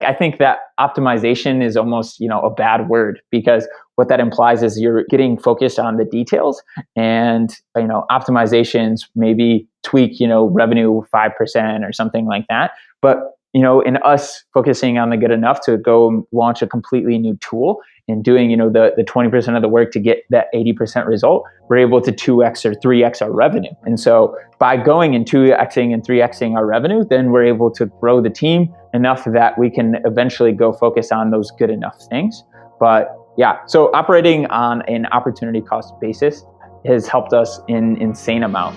I think that optimization is almost, a bad word, because what that implies is you're getting focused on the details, and, optimizations maybe tweak, revenue 5% or something like that. But, in us focusing on the good enough to go launch a completely new tool and doing, the 20% of the work to get that 80% result, we're able to 2x or 3x our revenue. And so by going and 2xing and 3xing our revenue, then we're able to grow the team enough that we can eventually go focus on those good enough things. But yeah, so operating on an opportunity cost basis has helped us in insane amount.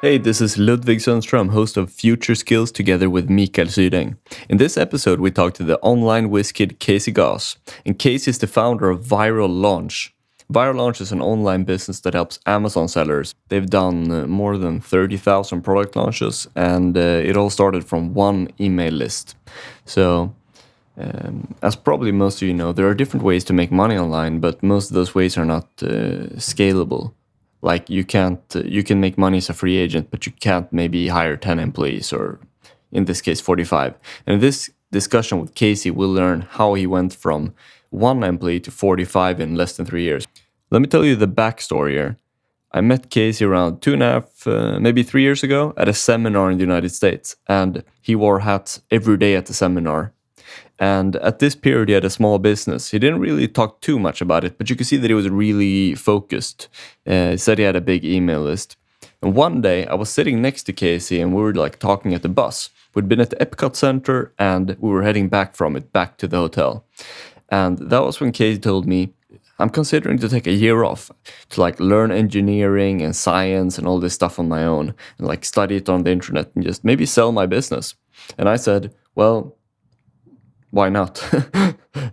Hey, this is Ludvig Sunstrom, host of Future Skills together with Mikael Syding. In this episode, we talk to the online whiz kid Casey Gauss. And Casey is the founder of Viral Launch. Viral Launch is an online business that helps Amazon sellers. They've done more than 30,000 product launches, and it all started from one email list. So, as probably most of you know, there are different ways to make money online, but most of those ways are not scalable. Like you can make money as a free agent, but you can't maybe hire 10 employees, or in this case 45. And in this discussion with Casey, we'll learn how he went from 1 employee to 45 in less than 3 years. Let me tell you the backstory here. I met Casey around 2.5, maybe 3 years ago at a seminar in the United States, and he wore hats every day at the seminar. And at this period, he had a small business. He didn't really talk too much about it, but you could see that he was really focused. He said he had a big email list. And one day, I was sitting next to Casey, and we were talking at the bus. We'd been at the Epcot Center, and we were heading back from it, back to the hotel. And that was when Casey told me, I'm considering to take a year off to learn engineering and science and all this stuff on my own, and study it on the internet and just maybe sell my business. And I said, well, why not?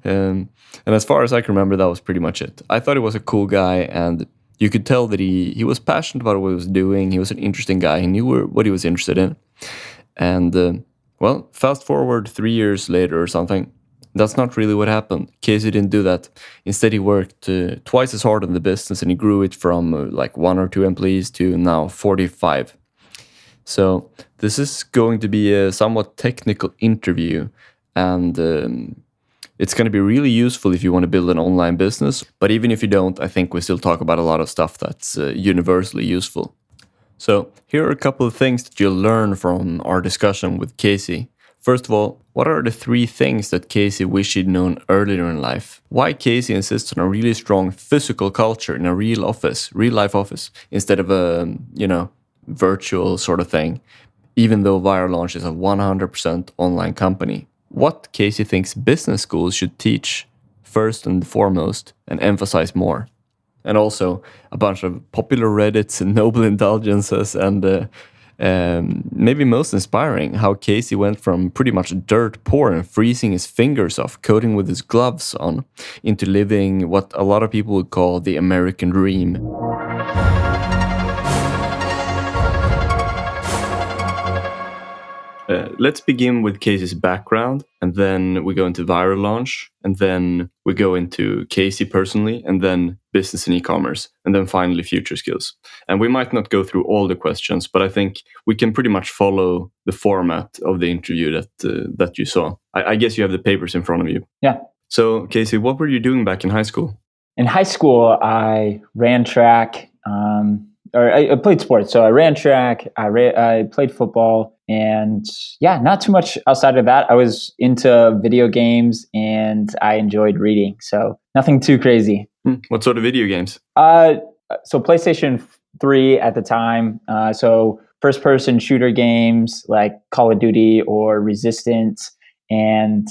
And as far as I can remember, that was pretty much it. I thought he was a cool guy, and you could tell that he was passionate about what he was doing. He was an interesting guy. He knew what he was interested in. And, fast forward 3 years later or something, that's not really what happened. Casey didn't do that. Instead, he worked twice as hard on the business, and he grew it from 1 or 2 employees to now 45. So this is going to be a somewhat technical interview. And it's going to be really useful if you want to build an online business. But even if you don't, I think we still talk about a lot of stuff that's universally useful. So here are a couple of things that you'll learn from our discussion with Casey. First of all, what are the 3 things that Casey wished he'd known earlier in life? Why Casey insists on a really strong physical culture in a real life office, instead of a, virtual sort of thing, even though Viral Launch is a 100% online company. What Casey thinks business schools should teach first and foremost and emphasize more. And also a bunch of popular Reddits and noble indulgences, and maybe most inspiring, how Casey went from pretty much dirt poor and freezing his fingers off, coding with his gloves on, into living what a lot of people would call the American dream. Let's begin with Casey's background, and then we go into Viral Launch, and then we go into Casey personally, and then business and e-commerce, and then finally future skills. And we might not go through all the questions, but I think we can pretty much follow the format of the interview that you saw. I guess you have the papers in front of you. Yeah. So, Casey, what were you doing back in high school? In high school, I ran track, or I played sports. So I ran track, I played football, and not too much outside of that. I was into video games, and I enjoyed reading. So nothing too crazy. What sort of video games? So PlayStation 3 at the time. So first-person shooter games like Call of Duty or Resistance, and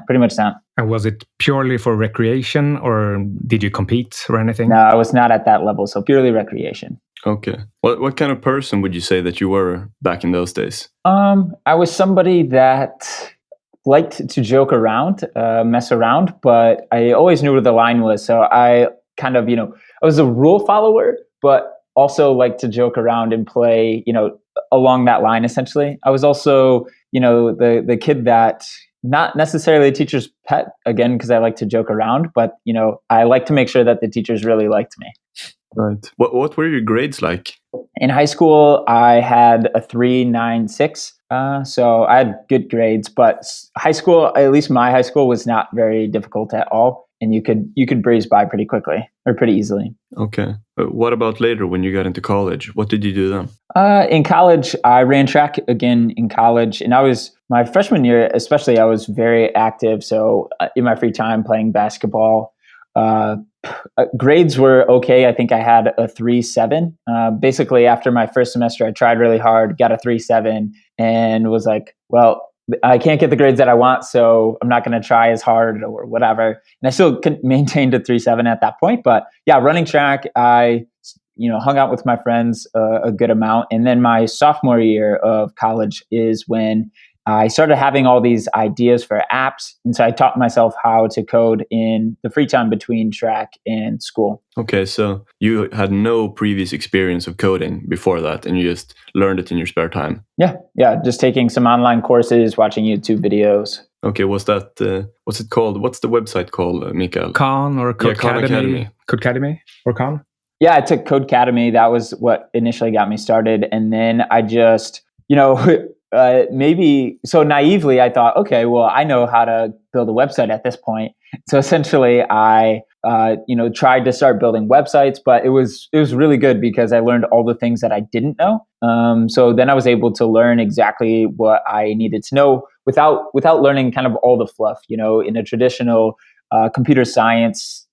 pretty much that. And was it purely for recreation, or did you compete or anything? No, I was not at that level. So purely recreation. Okay. What kind of person would you say that you were back in those days? I was somebody that liked to joke around, mess around, but I always knew where the line was. So I kind of, I was a rule follower, but also liked to joke around and play, along that line, essentially. I was also, the kid that not necessarily a teacher's pet, again, because I like to joke around, but, I like to make sure that the teachers really liked me. Right. What were your grades like? In high school, I had a 3.96. So I had good grades, but high school, at least my high school, was not very difficult at all. And you could breeze by pretty quickly or pretty easily. Okay. What about later when you got into college? What did you do then? In college, I ran track again in college. And my freshman year, especially, I was very active. So in my free time, playing basketball. Grades were okay. I think I had a 3.7. Basically, after my first semester, I tried really hard, got a 3.7, and was like, well, I can't get the grades that I want, so I'm not going to try as hard or whatever. And I still maintained a 3.7 at that point. But yeah, running track, I hung out with my friends a good amount. And then my sophomore year of college is when I started having all these ideas for apps. And so I taught myself how to code in the free time between track and school. Okay, so you had no previous experience of coding before that, and you just learned it in your spare time. Yeah. Just taking some online courses, watching YouTube videos. Okay, what's it called? What's the website called, Mikael? Khan or Code Academy. Codecademy or Khan? Yeah, I took Codecademy. That was what initially got me started. And then I just, maybe so naively, I thought, okay, well, I know how to build a website at this point. So essentially, I tried to start building websites, but it was really good because I learned all the things that I didn't know. So then I was able to learn exactly what I needed to know without learning kind of all the fluff. In a traditional computer science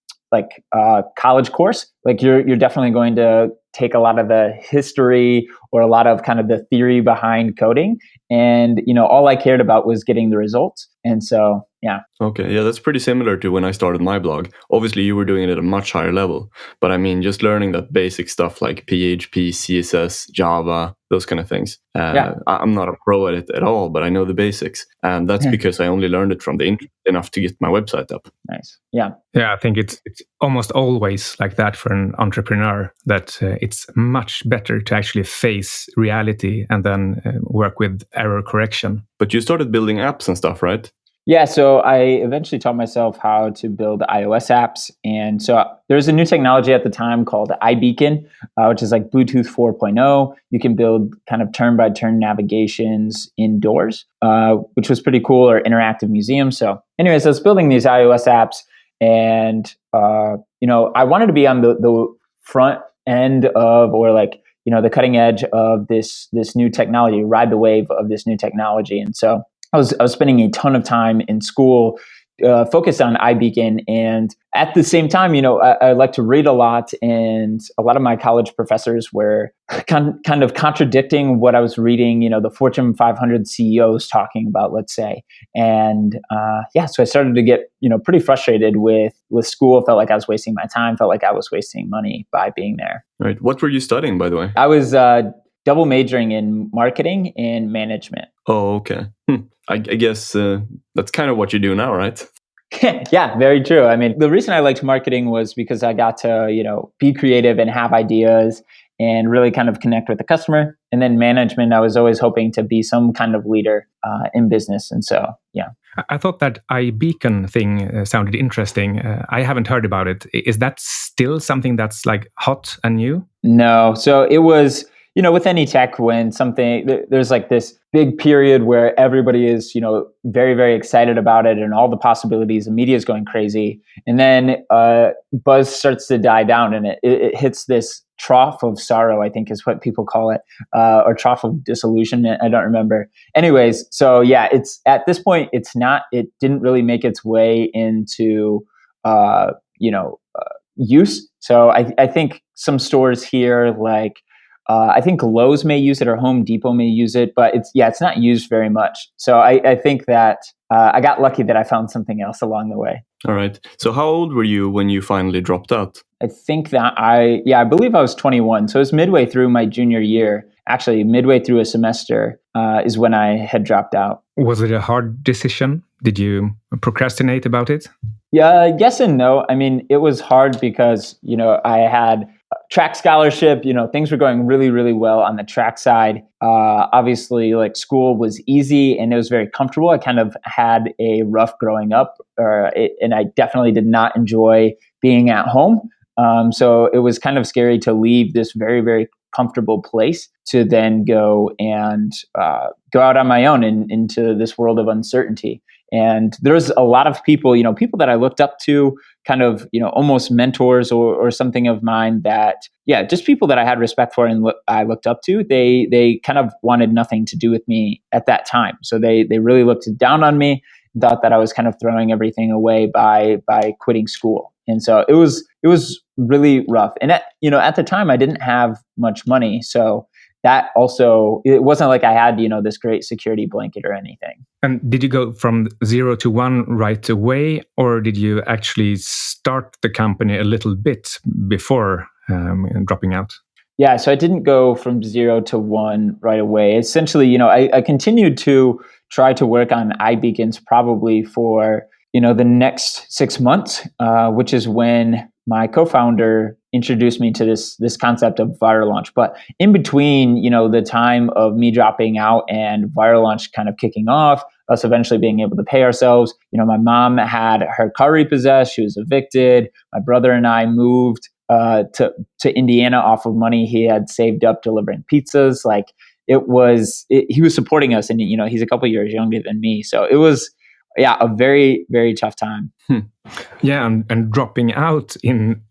college course, like you're definitely going to take a lot of the history or a lot of kind of the theory behind coding. And, all I cared about was getting the results. And so, yeah. Okay. Yeah, that's pretty similar to when I started my blog. Obviously, you were doing it at a much higher level. But I mean, just learning that basic stuff like PHP, CSS, Java, those kind of things. I'm not a pro at it at all, but I know the basics. And that's because I only learned it from the internet enough to get my website up. Nice. Yeah. Yeah, I think it's almost always like that for an entrepreneur, that it's much better to actually face reality and then work with error correction. But you started building apps and stuff, right? Yeah, so I eventually taught myself how to build iOS apps. And so there was a new technology at the time called iBeacon, which is like Bluetooth 4.0. You can build kind of turn-by-turn navigations indoors, which was pretty cool, or interactive museums. So anyways, I was building these iOS apps, and I wanted to be on the front end of, or the cutting edge of this new technology, ride the wave of this new technology. And so I was spending a ton of time in school focused on iBeacon, and at the same time, I like to read a lot, and a lot of my college professors were kind of contradicting what I was reading. The Fortune 500 CEOs talking about, let's say, and so I started to get pretty frustrated with school. Felt like I was wasting my time. Felt like I was wasting money by being there. Right. What were you studying, by the way? I was double majoring in marketing and management. Oh, okay. I guess that's kind of what you do now, right? Yeah, very true. I mean, the reason I liked marketing was because I got to, be creative and have ideas and really kind of connect with the customer. And then management, I was always hoping to be some kind of leader in business. And so, yeah. I thought that iBeacon thing sounded interesting. I haven't heard about it. Is that still something that's like hot and new? No. So it was, with any tech, when there's like this big period where everybody is, very, very excited about it and all the possibilities, the media is going crazy. And then buzz starts to die down, and it hits this trough of sorrow, I think is what people call it, or trough of disillusionment. I don't remember. Anyways, so yeah, it's at this point, it didn't really make its way into, use. So I think some stores here, like, I think Lowe's may use it or Home Depot may use it, but it's not used very much. So I think that I got lucky that I found something else along the way. All right. So how old were you when you finally dropped out? I think that I believe I was 21. So it was midway through my junior year. Actually, midway through a semester is when I had dropped out. Was it a hard decision? Did you procrastinate about it? Yeah, yes and no. I mean, it was hard because, I had track scholarship, things were going really, really well on the track side. Obviously, like school was easy and it was very comfortable. I kind of had a rough growing up, and I definitely did not enjoy being at home. So it was kind of scary to leave this very, very comfortable place to then go and go out on my own into this world of uncertainty. And there's a lot of people, people that I looked up to, kind of, almost mentors or something of mine that, just people that I had respect for and I looked up to. They kind of wanted nothing to do with me at that time. So they really looked down on me, thought that I was kind of throwing everything away by quitting school. And so it was really rough. And at the time I didn't have much money. So that also, it wasn't like I had, this great security blanket or anything. And did you go from 0 to 1 right away, or did you actually start the company a little bit before dropping out? Yeah, so I didn't go from 0 to 1 right away. Essentially, I continued to try to work on iBeacons probably for, the next 6 months, which is when my co-founder introduced me to this concept of viral launch. But in between, the time of me dropping out and viral launch kind of kicking off, us eventually being able to pay ourselves, my mom had her car repossessed, she was evicted. My brother and I moved to Indiana off of money he had saved up delivering pizzas. Like he was supporting us, and he's a couple of years younger than me, so it was a very, very tough time. Yeah, and dropping out in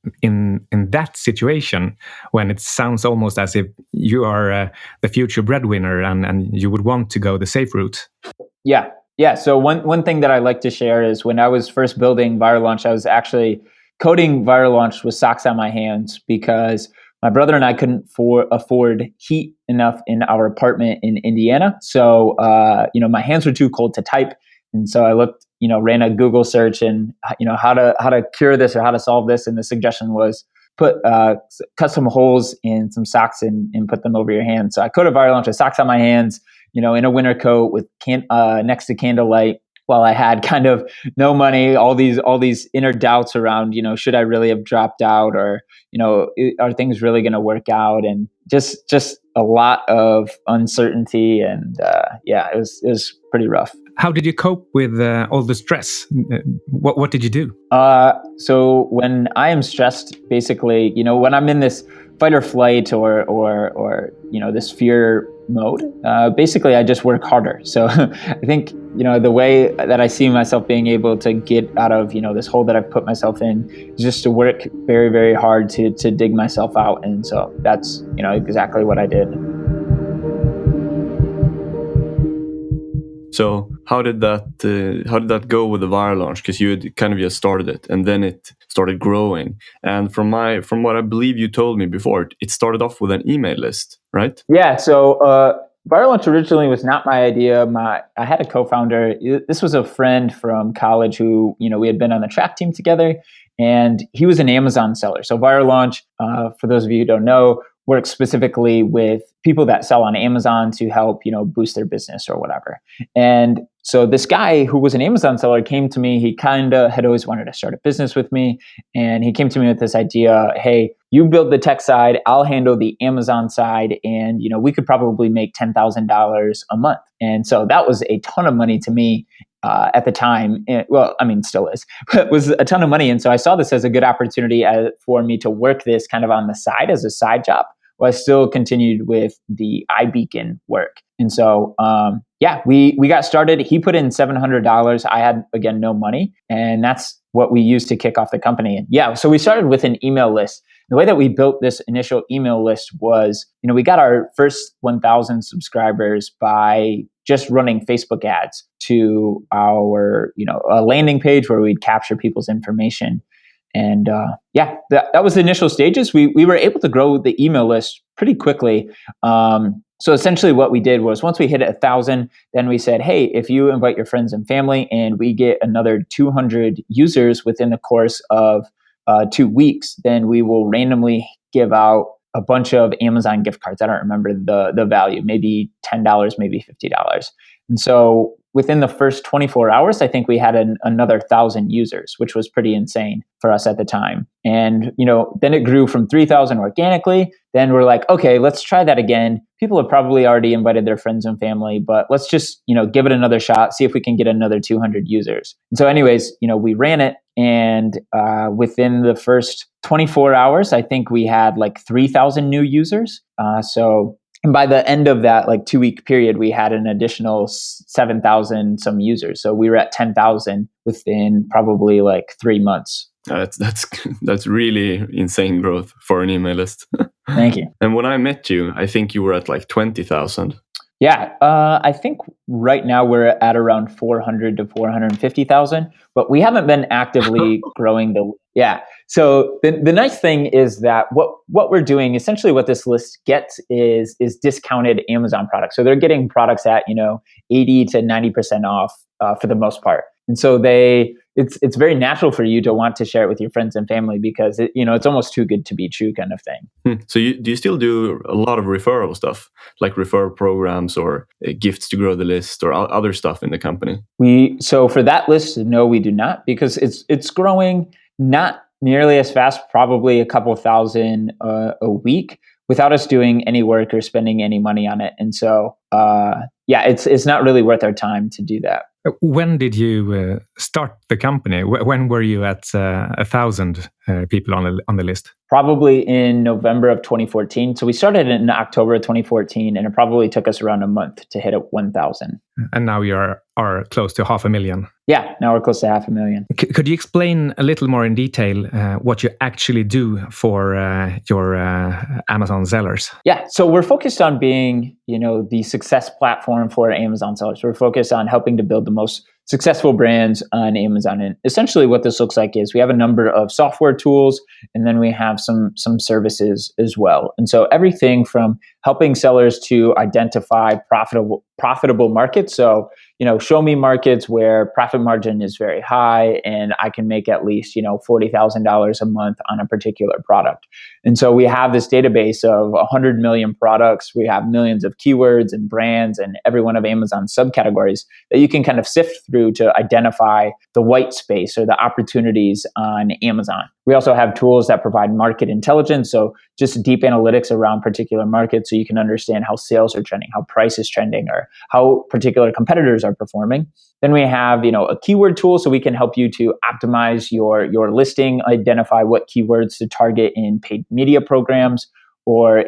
that situation when it sounds almost as if you are the future breadwinner and you would want to go the safe route. Yeah. So one thing that I like to share is when I was first building Viral Launch, I was actually coding Viral Launch with socks on my hands because my brother and I couldn't afford heat enough in our apartment in Indiana. So my hands were too cold to type. And so I looked, ran a Google search and, how to cure this or how to solve this. And the suggestion was cut some holes in some socks and put them over your hands. So I coded Viral Launch with socks on my hands, in a winter coat with next to candlelight, while I had kind of no money, all these inner doubts around, should I really have dropped out, or, are things really going to work out? And just a lot of uncertainty. And it was pretty rough. How did you cope with all the stress? What did you do? So when I am stressed, basically, when I'm in this fight or flight or this fear mode, basically I just work harder. So I think, the way that I see myself being able to get out of, this hole that I've put myself in is just to work very, very hard to dig myself out. And so that's, exactly what I did. So how did that go with the viral launch? Because you had kind of just started it, and then it started growing. And from what I believe you told me before, it started off with an email list, right? Yeah. So viral launch originally was not my idea. I had a co-founder. This was a friend from college who we had been on the track team together, and he was an Amazon seller. So viral launch, for those of you who don't know, works specifically with people that sell on Amazon to help, boost their business or whatever. And so this guy who was an Amazon seller came to me. He kind of had always wanted to start a business with me. And he came to me with this idea, hey, you build the tech side, I'll handle the Amazon side. And, we could probably make $10,000 a month. And so that was a ton of money to me. At the time, still is, but it was a ton of money. And so I saw this as a good opportunity for me to work this kind of on the side as a side job, while I still continued with the iBeacon work. And so, we got started. He put in $700. I had, again, no money. And that's what we used to kick off the company. And so we started with an email list. The way that we built this initial email list was, we got our first 1,000 subscribers by just running Facebook ads to our, a landing page where we'd capture people's information. And that was the initial stages. We were able to grow the email list pretty quickly. So essentially what we did was once we hit 1,000, then we said, hey, if you invite your friends and family and we get another 200 users within the course of 2 weeks, then we will randomly give out a bunch of Amazon gift cards. I don't remember the value, maybe $10, maybe $50. And so within the first 24 hours, I think we had another 1,000 users, which was pretty insane for us at the time. And, then it grew from 3,000 organically. Then we're like, okay, let's try that again. People have probably already invited their friends and family, but let's just, give it another shot, see if we can get another 200 users. And so anyways, we ran it, and within the first 24 hours, I think we had like 3,000 new users. And by the end of that 2-week period, we had an additional 7,000 some users. So we were at 10,000 within probably 3 months. That's really insane growth for an email list. Thank you. And when I met you, I think you were at 20,000. Yeah, I think right now we're at around 400 to 450,000, but we haven't been actively growing yeah. So the nice thing is that what we're doing, essentially what this list gets is discounted Amazon products. So they're getting products at, 80 to 90% off for the most part. And so it's very natural for you to want to share it with your friends and family because it's almost too good to be true kind of thing. So do you still do a lot of referral stuff, like referral programs or gifts to grow the list or other stuff in the company? So for that list, no, we do not, because it's growing not nearly as fast, probably a couple thousand a week, without us doing any work or spending any money on it. And so it's not really worth our time to do that. When did you start the company? When were you at 1,000 people on the list? Probably in November of 2014. So we started in October of 2014, and it probably took us around a month to hit 1,000. And now you are close to 500,000. Yeah, now we're close to 500,000. Could you explain a little more in detail what you actually do for your Amazon sellers? Yeah, so we're focused on being, the success platform for Amazon sellers. We're focused on helping to build the most successful brands on Amazon. And essentially what this looks like is we have a number of software tools, and then we have some services as well. And so everything from helping sellers to identify profitable markets. So, show me markets where profit margin is very high and I can make at least, $40,000 a month on a particular product. And so we have this database of 100 million products. We have millions of keywords and brands and every one of Amazon's subcategories that you can kind of sift through to identify the white space or the opportunities on Amazon. We also have tools that provide market intelligence, so just deep analytics around particular markets so you can understand how sales are trending, how price is trending, or how particular competitors are performing. Then we have, a keyword tool, so we can help you to optimize your listing, identify what keywords to target in paid media programs, or,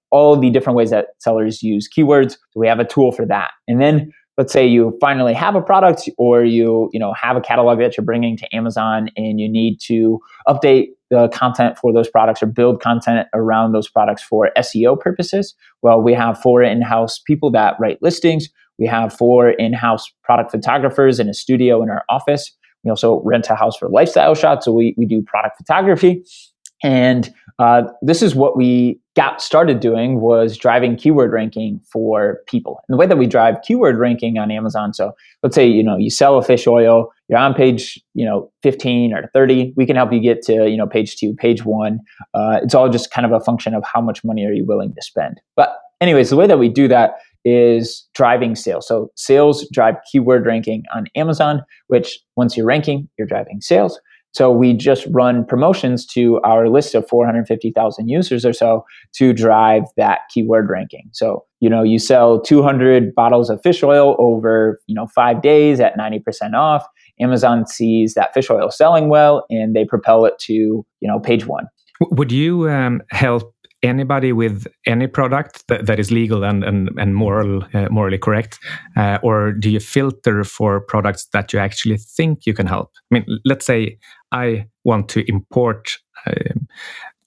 all the different ways that sellers use keywords. So we have a tool for that. And then let's say you finally have a product, or you have a catalog that you're bringing to Amazon and you need to update the content for those products or build content around those products for SEO purposes. Well, we have 4 in-house people that write listings. We have 4 in-house product photographers in a studio in our office. We also rent a house for lifestyle shots. So we do product photography. And this is what we got started doing, was driving keyword ranking for people. And the way that we drive keyword ranking on Amazon, so let's say, you sell a fish oil, you're on page, 15 or 30, we can help you get to, page 2, page 1. It's all just kind of a function of how much money are you willing to spend. But anyways, the way that we do that is driving sales. So sales drive keyword ranking on Amazon, which once you're ranking, you're driving sales. So we just run promotions to our list of 450,000 users or so to drive that keyword ranking. So, you sell 200 bottles of fish oil over, 5 days at 90% off. Amazon sees that fish oil selling well, and they propel it to, page 1. Would you help anybody with any product that is legal and morally correct, or do you filter for products that you actually think you can help? I mean, let's say I want to import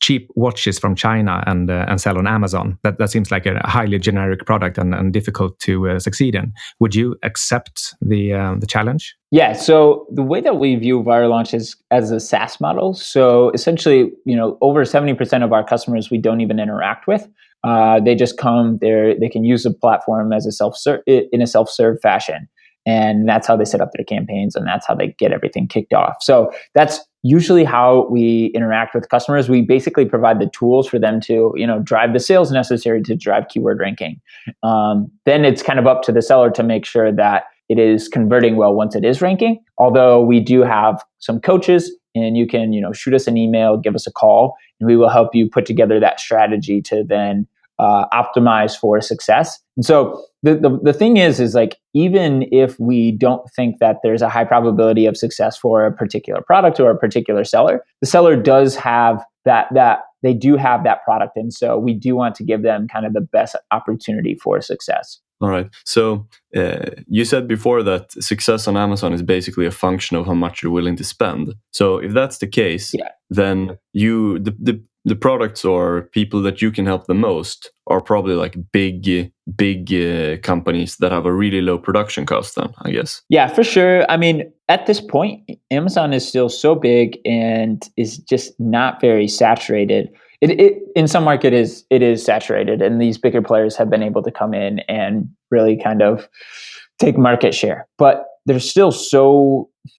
cheap watches from China and sell on Amazon. That seems like a highly generic product and difficult to succeed in. Would you accept the challenge? Yeah. So the way that we view Viral Launch is as a SaaS model. So essentially, over 70% of our customers we don't even interact with. They just come there. They can use the platform as in a self-serve fashion. And that's how they set up their campaigns, and that's how they get everything kicked off. So that's usually how we interact with customers. We basically provide the tools for them to, drive the sales necessary to drive keyword ranking. Then it's kind of up to the seller to make sure that, it is converting well once it is ranking. Although we do have some coaches, and you can, shoot us an email, give us a call, and we will help you put together that strategy to then optimize for success. And so the thing is like, even if we don't think that there's a high probability of success for a particular product or a particular seller, the seller does have that they do have that product. And so we do want to give them kind of the best opportunity for success. All right. So you said before that success on Amazon is basically a function of how much you're willing to spend. So if that's the case, then the products or people that you can help the most are probably like big companies that have a really low production cost then, I guess. Yeah, for sure. I mean, at this point, Amazon is still so big and is just not very saturated. It in some market it is saturated, and these bigger players have been able to come in and really kind of take market share. But there's still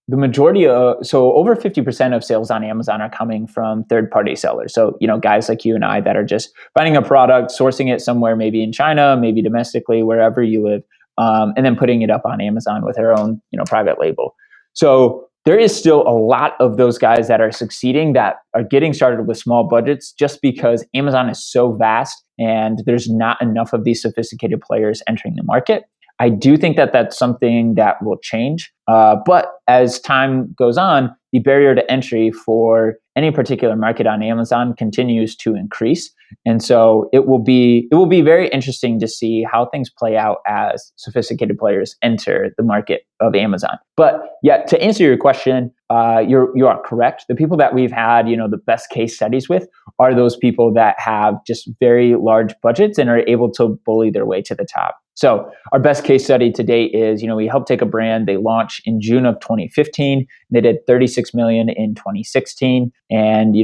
the majority of, so over 50% of sales on Amazon are coming from third-party sellers. So, guys like you and I that are just finding a product, sourcing it somewhere, maybe in China, maybe domestically, wherever you live, and then putting it up on Amazon with their own, private label. So there is still a lot of those guys that are succeeding that are getting started with small budgets just because Amazon is so vast and there's not enough of these sophisticated players entering the market. I do think that that's something that will change. But as time goes on, the barrier to entry for any particular market on Amazon continues to increase. And so it will be very interesting to see how things play out as sophisticated players enter the market of Amazon. But yeah, to answer your question, you are correct. The people that we've had, the best case studies with are those people that have just very large budgets and are able to bully their way to the top. So our best case study to date is, we helped take a brand. They launched in June of 2015. They did 36 million in 2016. And,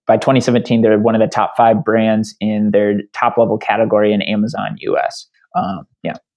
by 2017, they're one of the top 5 brands in their top level category in Amazon US.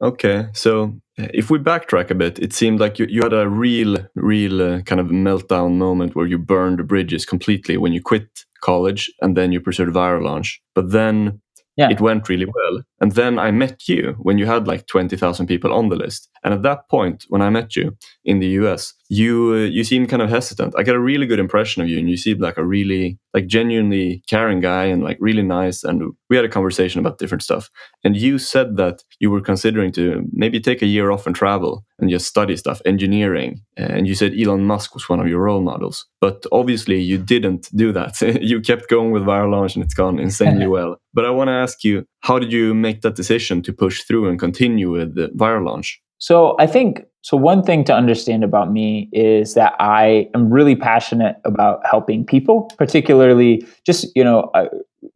Okay. So if we backtrack a bit, it seemed like you had a real kind of meltdown moment where you burned the bridges completely when you quit college and then you pursued viral launch. But then it went really well. And then I met you when you had like 20,000 people on the list. And at that point, when I met you in the US, you seemed kind of hesitant. I got a really good impression of you, and you seemed like a really genuinely caring guy and like really nice. And we had a conversation about different stuff. And you said that you were considering to maybe take a year off and travel and just study stuff, engineering. And you said Elon Musk was one of your role models. But obviously you didn't do that. You kept going with viral launch and it's gone insanely well. But I want to ask you, how did you make that decision to push through and continue with the viral launch? So I think, one thing to understand about me is that I am really passionate about helping people, particularly just, I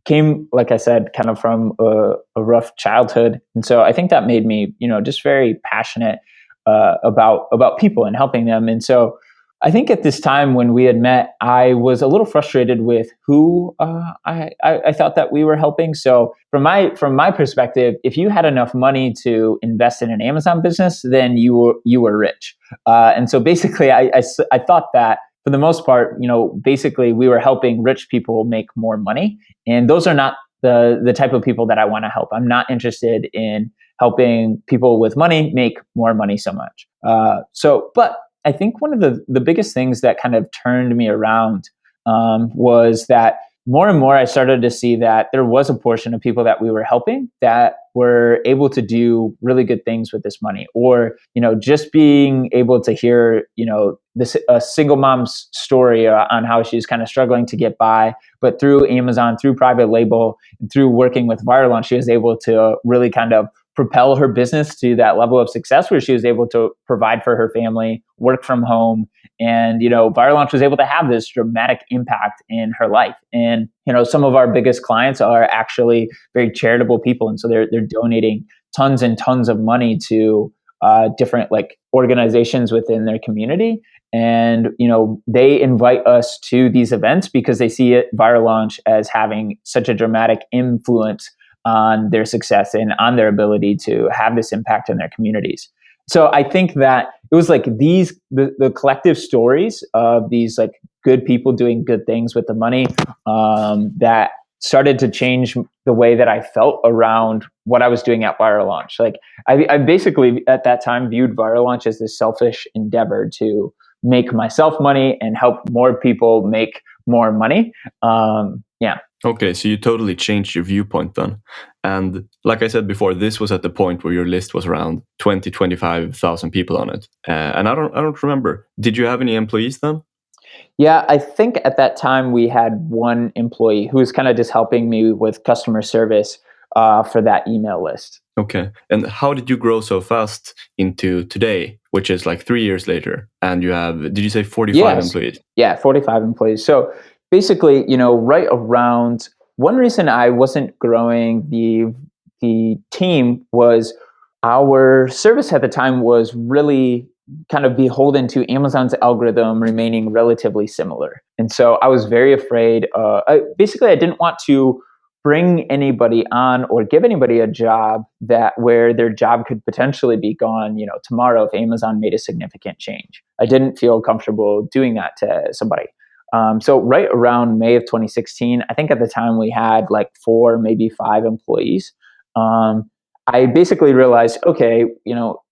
came, like I said, kind of from a rough childhood. And so I think that made me, just very passionate about people and helping them. And so I think at this time when we had met, I was a little frustrated with who I thought that we were helping. So from my perspective, if you had enough money to invest in an Amazon business, then you were rich. And so basically, I thought that for the most part, basically we were helping rich people make more money, and those are not the type of people that I want to help. I'm not interested in helping people with money make more money so much. But I think one of the biggest things that kind of turned me around was that more and more I started to see that there was a portion of people that we were helping that were able to do really good things with this money, or just being able to hear a single mom's story on how she's kind of struggling to get by, but through Amazon, through private label, and through working with viral launch, she was able to really kind of propel her business to that level of success where she was able to provide for her family, work from home. And, Viral Launch was able to have this dramatic impact in her life. And, some of our biggest clients are actually very charitable people. And so they're donating tons and tons of money to different organizations within their community. And, they invite us to these events because they see Viral Launch as having such a dramatic influence on their success and on their ability to have this impact in their communities. So I think that it was the collective stories of these good people doing good things with the money that started to change the way that I felt around what I was doing at Viral Launch. Like I basically at that time viewed Viral Launch as this selfish endeavor to make myself money and help more people make more money. Yeah. Okay, so you totally changed your viewpoint then. And like I said before, this was at the point where your list was around 25,000 people on it. And I don't remember. Did you have any employees then? Yeah, I think at that time we had one employee who was kind of just helping me with customer service for that email list. Okay. And how did you grow so fast into today, which is like 3 years later? And you have, did you say 45 employees? Yeah, 45 employees. So basically, right around one reason I wasn't growing the team was our service at the time was really kind of beholden to Amazon's algorithm remaining relatively similar. And so I was very afraid. Basically, I didn't want to bring anybody on or give anybody a job where their job could potentially be gone, tomorrow if Amazon made a significant change. I didn't feel comfortable doing that to somebody. So right around May of 2016, I think at the time we had like 4, maybe 5 employees. I basically realized, okay,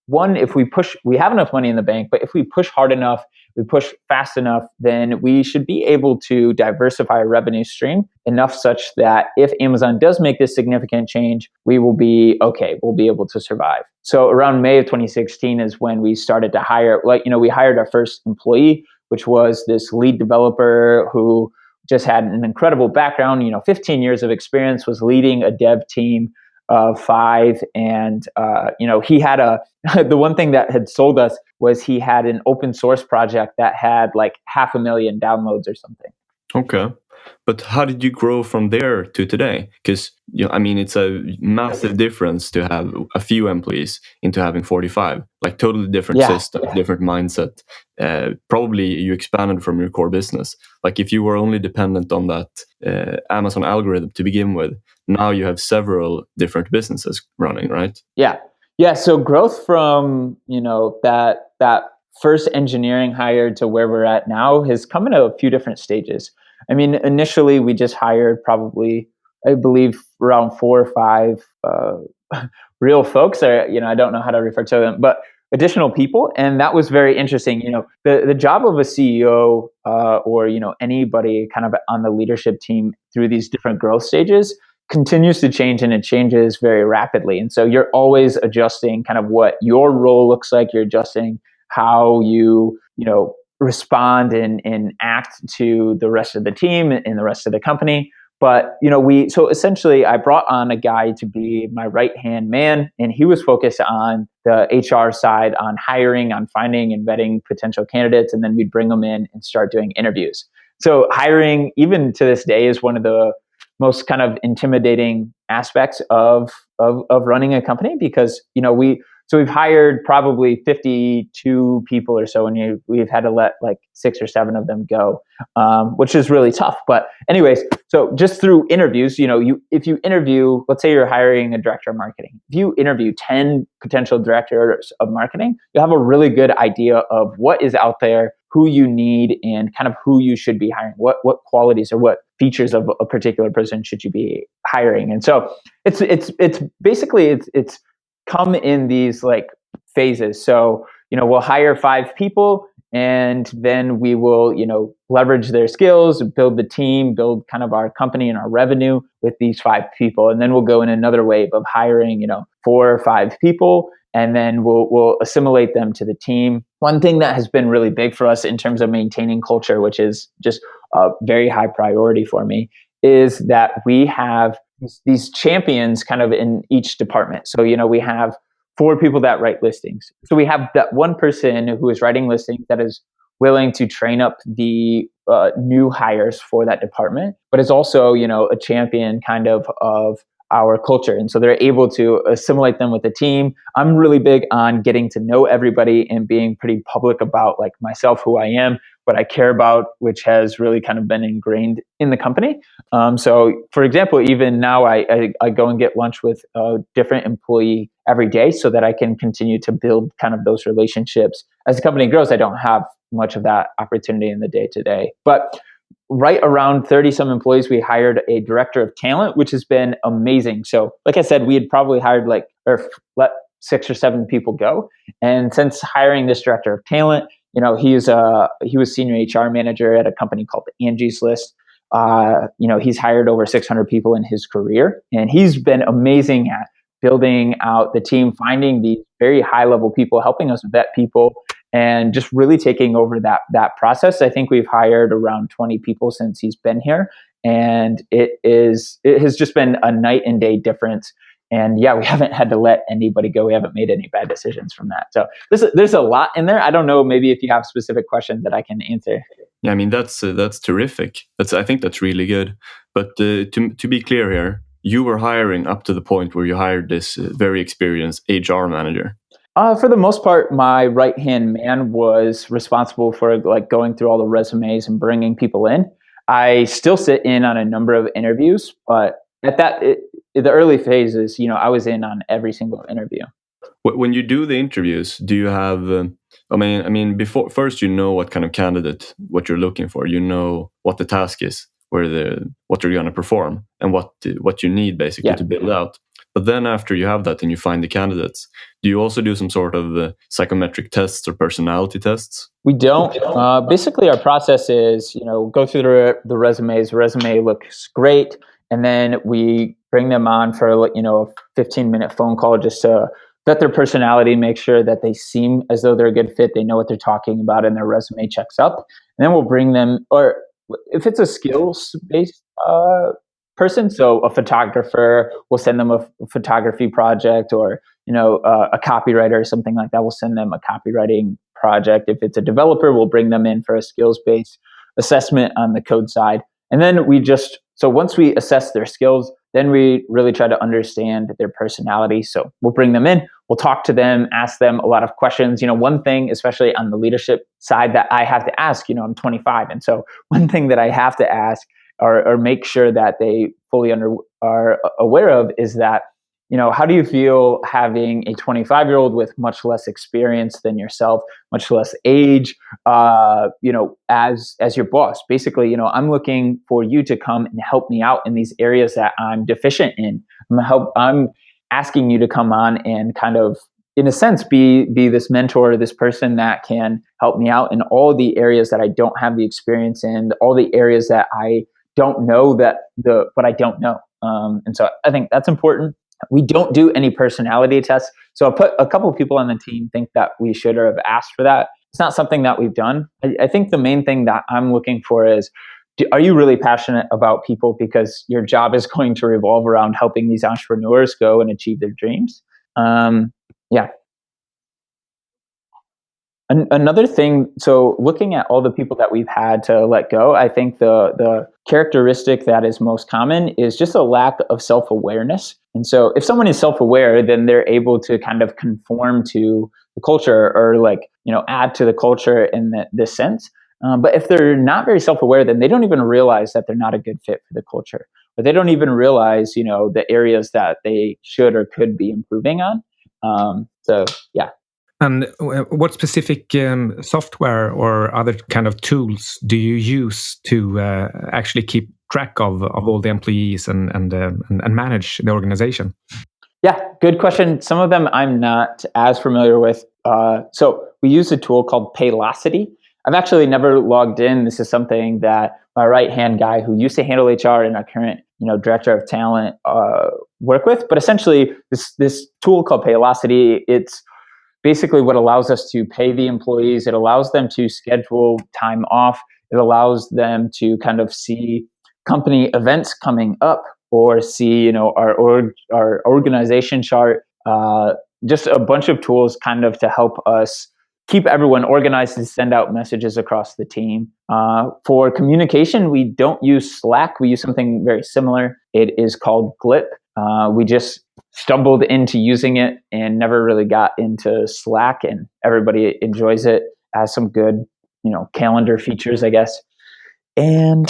one, if we have enough money in the bank, but if we push hard enough, we push fast enough, then we should be able to diversify a revenue stream enough such that if Amazon does make this significant change, we will be okay. We'll be able to survive. So around May of 2016 is when we started to hire, we hired our first employee, which was this lead developer who just had an incredible background, 15 years of experience, was leading a dev team of 5. And, he had the one thing that had sold us was he had an open source project that had like 500,000 downloads or something. Okay. But how did you grow from there to today? Because, it's a massive difference to have a few employees into having 45, like totally different system, different mindset. Probably you expanded from your core business. Like if you were only dependent on that Amazon algorithm to begin with, now you have several different businesses running, right? Yeah. Yeah. So growth from, that first engineering hire to where we're at now has come in a few different stages. I mean, initially we just hired probably, I believe, around 4 or 5 real folks. I don't know how to refer to them, but additional people, and that was very interesting. The job of a CEO or anybody kind of on the leadership team through these different growth stages continues to change, and it changes very rapidly. And so you're always adjusting kind of what your role looks like. You're adjusting how you respond and act to the rest of the team and the rest of the company. But so essentially I brought on a guy to be my right-hand man, and he was focused on the HR side, on hiring, on finding and vetting potential candidates, and then we'd bring them in and start doing interviews. So hiring, even to this day, is one of the most kind of intimidating aspects of running a company, because we've hired probably 52 people or so, and we've had to let like 6 or 7 of them go, which is really tough. But anyways, so just through interviews, if you interview, let's say you're hiring a director of marketing, if you interview 10 potential directors of marketing, you'll have a really good idea of what is out there, who you need, and kind of who you should be hiring, what qualities or what features of a particular person should you be hiring. And so it's basically come in these like phases. So, we'll hire 5 people, and then we will, leverage their skills, build the team, build kind of our company and our revenue with these 5 people. And then we'll go in another wave of hiring, 4 or 5 people, and then we'll assimilate them to the team. One thing that has been really big for us in terms of maintaining culture, which is just a very high priority for me, is that we have these champions kind of in each department. So, we have 4 people that write listings. So we have that one person who is writing listings that is willing to train up the new hires for that department, but is also, a champion kind of our culture. And so they're able to assimilate them with the team. I'm really big on getting to know everybody and being pretty public about like myself, who I am, what I care about, which has really kind of been ingrained in the company. So for example, even now I go and get lunch with a different employee every day so that I can continue to build kind of those relationships. As the company grows, I don't have much of that opportunity in the day to day. But right around 30 some employees, we hired a director of talent, which has been amazing. So like I said, we had probably hired let 6 or 7 people go. And since hiring this director of talent, he was senior HR manager at a company called Angie's List. He's hired over 600 people in his career, and he's been amazing at building out the team, finding these very high level people, helping us vet people, and just really taking over that process. I think we've hired around 20 people since he's been here, and it has just been a night and day difference. And yeah, we haven't had to let anybody go. We haven't made any bad decisions from that. So there's a lot in there. I don't know, maybe if you have specific questions that I can answer. Yeah, I mean that's terrific. I think that's really good. But to be clear here, you were hiring up to the point where you hired this very experienced HR manager. For the most part, my right-hand man was responsible for like going through all the resumes and bringing people in. I still sit in on a number of interviews, but at the early phases, I was in on every single interview. When you do the interviews, do you have? Before first, what kind of candidate, what you're looking for. You know what the task is, what you're going to perform, and what you need basically to build out. But then after you have that and you find the candidates, do you also do some sort of psychometric tests or personality tests? We don't. Basically, our process is, go through the resumes. The resume looks great, and then we bring them on for a 15-minute phone call just to vet their personality, make sure that they seem as though they're a good fit. They know what they're talking about, and their resume checks up. And then we'll bring them, or if it's a skills-based person, so a photographer, we'll send them a photography project, or a copywriter or something like that. We'll send them a copywriting project. If it's a developer, we'll bring them in for a skills-based assessment on the code side. And then once we assess their skills, then we really try to understand their personality. So we'll bring them in, we'll talk to them, ask them a lot of questions. One thing, especially on the leadership side, that I have to ask, I'm 25. And so one thing that I have to ask or make sure that they fully are aware of is that, how do you feel having a 25-year-old with much less experience than yourself, much less age, as your boss? Basically, I'm looking for you to come and help me out in these areas that I'm deficient in. I'm asking you to come on and kind of, in a sense, be this mentor, this person that can help me out in all the areas that I don't have the experience in, all the areas that I don't know but I don't know. And so I think that's important. We don't do any personality tests. So a couple of people on the team think that we should have asked for that. It's not something that we've done. I think the main thing that I'm looking for is, are you really passionate about people? Because your job is going to revolve around helping these entrepreneurs go and achieve their dreams. Yeah. Another thing, so looking at all the people that we've had to let go, I think the characteristic that is most common is just a lack of self-awareness. And so if someone is self-aware, then they're able to kind of conform to the culture, or add to the culture in this sense. But if they're not very self-aware, then they don't even realize that they're not a good fit for the culture, or they don't even realize, the areas that they should or could be improving on. So yeah. And what specific software or other kind of tools do you use to actually keep track of all the employees and manage the organization? Yeah, good question. Some of them I'm not as familiar with. So we use a tool called Paylocity. I've actually never logged in. This is something that my right-hand guy, who used to handle HR and our current director of talent, work with. But essentially, this tool called Paylocity, it's basically what allows us to pay the employees. It allows them to schedule time off. It allows them to kind of see company events coming up, or see, our organization chart. Just a bunch of tools kind of to help us keep everyone organized and send out messages across the team. For communication, we don't use Slack. We use something very similar. It is called Glip. We just stumbled into using it and never really got into Slack, and everybody enjoys it. Has some good, calendar features, I guess. And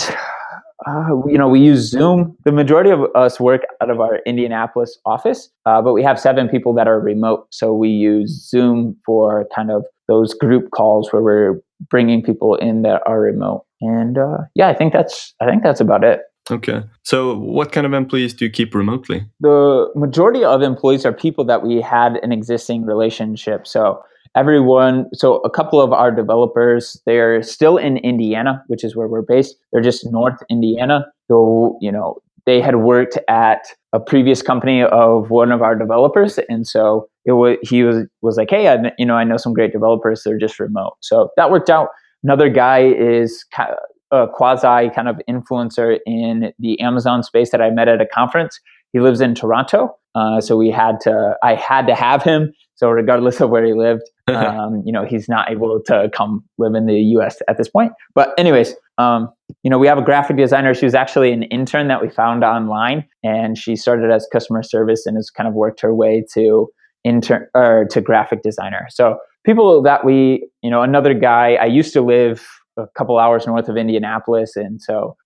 we use Zoom. The majority of us work out of our Indianapolis office, but we have 7 people that are remote. So we use Zoom for kind of those group calls where we're bringing people in that are remote. And yeah, I think that's about it. Okay. So what kind of employees do you keep remotely? The majority of employees are people that we had an existing relationship. So a couple of our developers, they're still in Indiana, which is where we're based. They're just North Indiana. So, they had worked at a previous company of one of our developers. And so he was like, hey, I know some great developers. They're just remote. So that worked out. Another guy is a quasi kind of influencer in the Amazon space that I met at a conference. He lives in Toronto, so I had to have him. So regardless of where he lived, he's not able to come live in the U.S. at this point. But anyways, we have a graphic designer. She was actually an intern that we found online, and she started as customer service and has kind of worked her way to graphic designer. So people that another guy. I used to live a couple hours north of Indianapolis, and so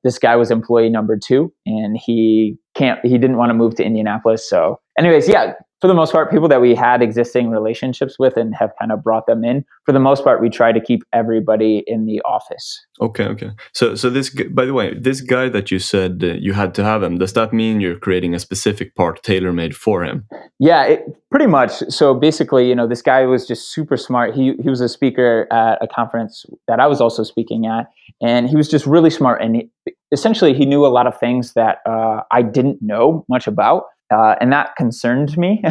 this guy was employee number 2, and he didn't want to move to Indianapolis. So anyways, yeah, for the most part, people that we had existing relationships with and have kind of brought them in. For the most part, we try to keep everybody in the office. Okay. So this, by the way, this guy that you said you had to have him, does that mean you're creating a specific part tailor-made for him? Yeah, pretty much. So basically, this guy was just super smart. He was a speaker at a conference that I was also speaking at, and he was just really smart. And essentially, he knew a lot of things that I didn't know much about. And that concerned me.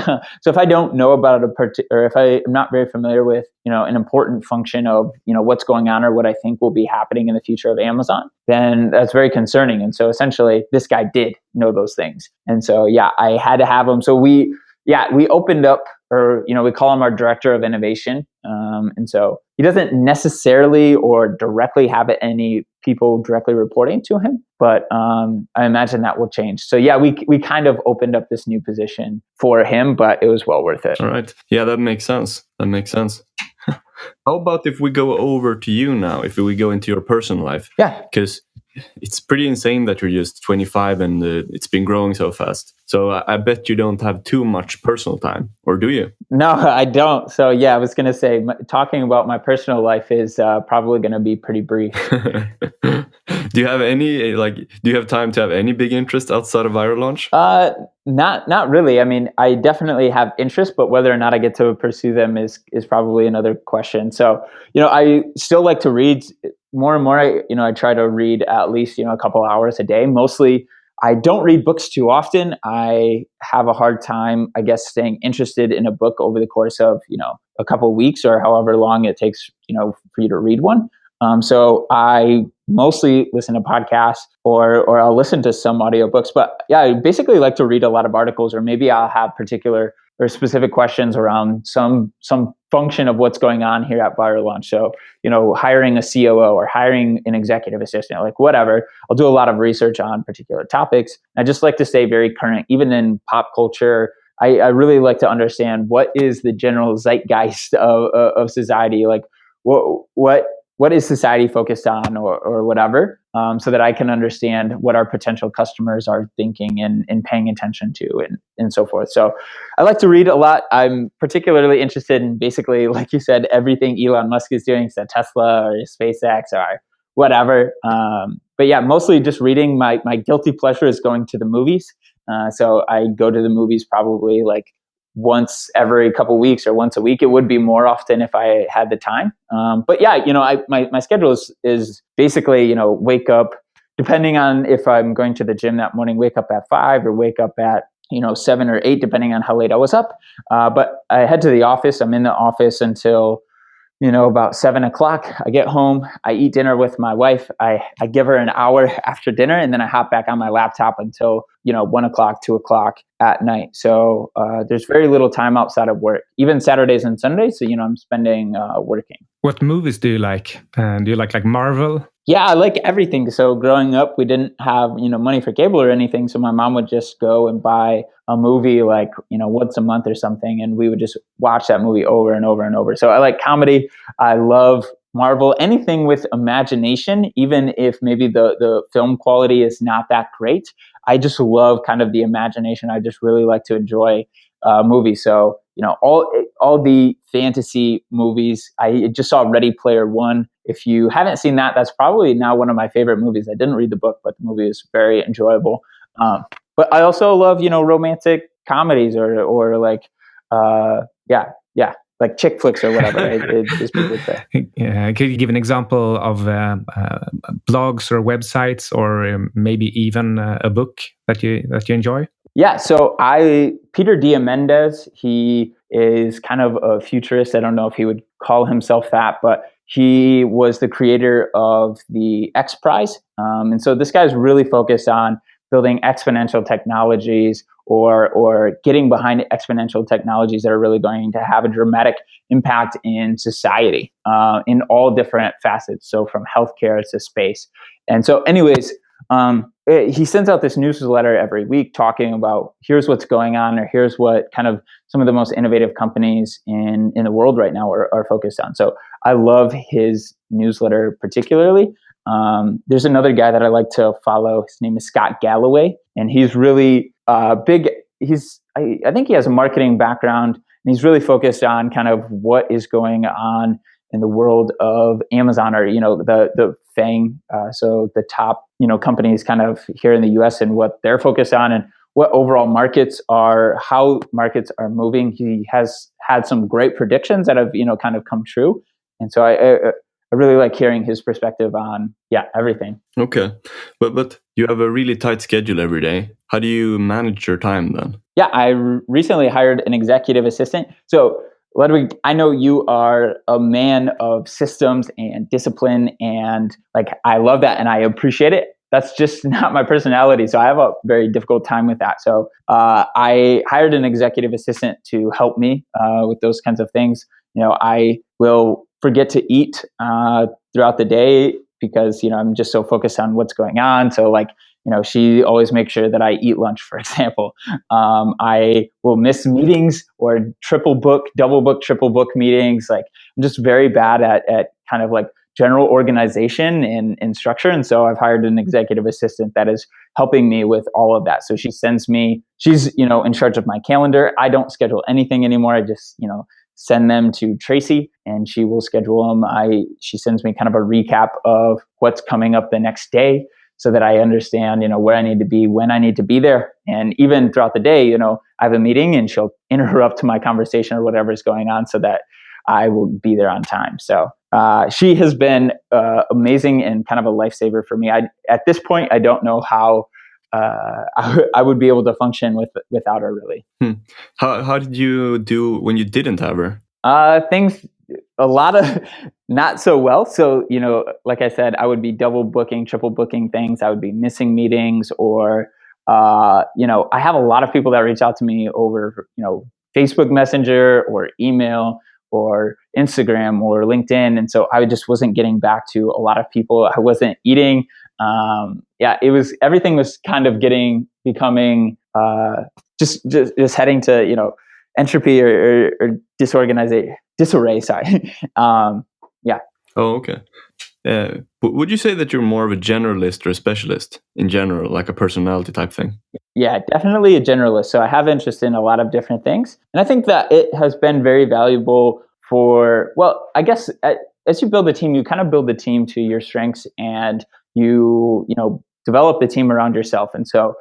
So if I don't know about or if I am not very familiar with, an important function of, what's going on or what I think will be happening in the future of Amazon, then that's very concerning. And so essentially this guy did know those things. And so, yeah, I had to have him. So we opened up, or, we call him our director of innovation. And so he doesn't necessarily or directly have any people directly reporting to him, but I imagine that will change. So yeah, we kind of opened up this new position for him, but it was well worth it. All right. Yeah, that makes sense. How about if we go over to you now, if we go into your personal life? Yeah. Because it's pretty insane that you're just 25 and it's been growing so fast. So I bet you don't have too much personal time, or do you? No, I don't. So yeah, I was going to say, talking about my personal life is probably going to be pretty brief. Do you have time to have any big interest outside of Viral Launch? Not really. I mean, I definitely have interest, but whether or not I get to pursue them is probably another question. So, I still like to read more and more. I try to read at least, a couple hours a day. Mostly, I don't read books too often. I have a hard time, I guess, staying interested in a book over the course of, a couple of weeks or however long it takes, for you to read one. So I mostly listen to podcasts or I'll listen to some audiobooks. But yeah, I basically like to read a lot of articles, or maybe I'll have particular or specific questions around some function of what's going on here at Viral Launch. So, hiring a COO or hiring an executive assistant, like whatever, I'll do a lot of research on particular topics. I just like to stay very current, even in pop culture. I really like to understand what is the general zeitgeist of society, like what is society focused on or whatever, so that I can understand what our potential customers are thinking and paying attention to and so forth. So I like to read a lot. I'm particularly interested in basically, like you said, everything Elon Musk is doing, so Tesla or SpaceX or whatever. But yeah, mostly just reading. My guilty pleasure is going to the movies. So I go to the movies probably like once every couple of weeks or once a week. It would be more often if I had the time. But yeah, my schedule is basically, wake up, depending on if I'm going to the gym that morning, wake up at 5 or wake up at 7 or 8, depending on how late I was up. But I head to the office. I'm in the office until about 7 o'clock. I get home, I eat dinner with my wife. I give her an hour after dinner, and then I hop back on my laptop until 1 o'clock, 2 o'clock at night. So there's very little time outside of work, even Saturdays and Sundays. So I'm spending working. What movies do you like? Do you like Marvel? Yeah, I like everything. So growing up, we didn't have money for cable or anything. So my mom would just go and buy a movie like once a month or something, and we would just watch that movie over and over and over. So I like comedy. I love Marvel. Anything with imagination, even if maybe the film quality is not that great. I just love kind of the imagination. I just really like to enjoy movies. So all the fantasy movies. I just saw Ready Player One. If you haven't seen that, that's probably now one of my favorite movies. I didn't read the book, but the movie is very enjoyable. But I also love, romantic comedies or like, like chick flicks or whatever, as people would say. Could you give an example of blogs or websites, or maybe even a book that you enjoy? Yeah, so Peter Diamandis, he is kind of a futurist. I don't know if he would call himself that, but he was the creator of the X Prize. And so this guy's really focused on building exponential technologies or getting behind exponential technologies that are really going to have a dramatic impact in society in all different facets. So from healthcare to space. And so anyways, he sends out this newsletter every week talking about here's what's going on, or here's what kind of some of the most innovative companies in the world right now are focused on. So I love his newsletter particularly. There's another guy that I like to follow. His name is Scott Galloway, and he's really big. I think he has a marketing background, and he's really focused on kind of what is going on in the world of Amazon, or the FANG, so the top companies kind of here in the U.S. and what they're focused on and what overall markets are, how markets are moving. He has had some great predictions that have kind of come true, and so I really like hearing his perspective on everything. Okay, but you have a really tight schedule every day. How do you manage your time then? Yeah, I recently hired an executive assistant. So Ludvig, I know you are a man of systems and discipline, and like I love that and I appreciate it. That's just not my personality, so I have a very difficult time with that. So I hired an executive assistant to help me with those kinds of things. I will forget to eat throughout the day because I'm just so focused on what's going on. So like she always makes sure that I eat lunch, for example. I will miss meetings or triple book, double book, triple book meetings. Like I'm just very bad at kind of like general organization and structure. And so I've hired an executive assistant that is helping me with all of that. So she's in charge of my calendar. I don't schedule anything anymore. I just, send them to Tracy and she will schedule them. She sends me kind of a recap of what's coming up the next day, so that I understand, where I need to be, when I need to be there. And even throughout the day, I have a meeting and she'll interrupt my conversation or whatever is going on so that I will be there on time. So she has been amazing and kind of a lifesaver for me. At this point, I don't know how I would be able to function without her, really. How did you do when you didn't have her? Things a lot of not so well. So, like I said, I would be double booking, triple booking things. I would be missing meetings, or, I have a lot of people that reach out to me over, Facebook Messenger or email or Instagram or LinkedIn. And so I just wasn't getting back to a lot of people. I wasn't eating. Everything was kind of becoming just heading to, entropy or disarray. Sorry. Oh, okay. Would you say that you're more of a generalist or a specialist in general, like a personality type thing? Yeah, definitely a generalist. So I have interest in a lot of different things. And I think that it has been very valuable I guess as you build a team, you kind of build the team to your strengths and you develop the team around yourself. And so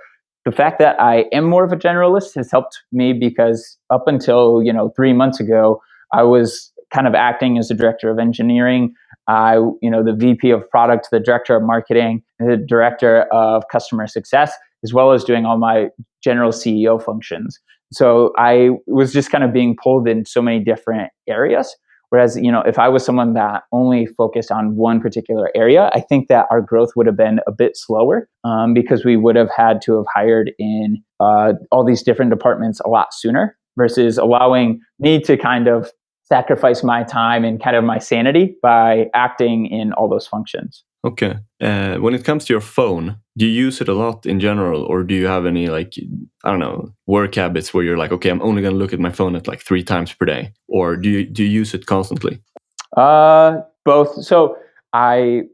the fact that I am more of a generalist has helped me because up until, 3 months ago, I was kind of acting as the director of engineering, the VP of product, the director of marketing, the director of customer success, as well as doing all my general CEO functions. So I was just kind of being pulled in so many different areas. Whereas, if I was someone that only focused on one particular area, I think that our growth would have been a bit slower because we would have had to have hired in all these different departments a lot sooner versus allowing me to kind of sacrifice my time and kind of my sanity by acting in all those functions. Okay. When it comes to your phone, do you use it a lot in general, or do you have any work habits where you're like, okay, I'm only going to look at my phone at like 3 times per day, or do you use it constantly? Both. So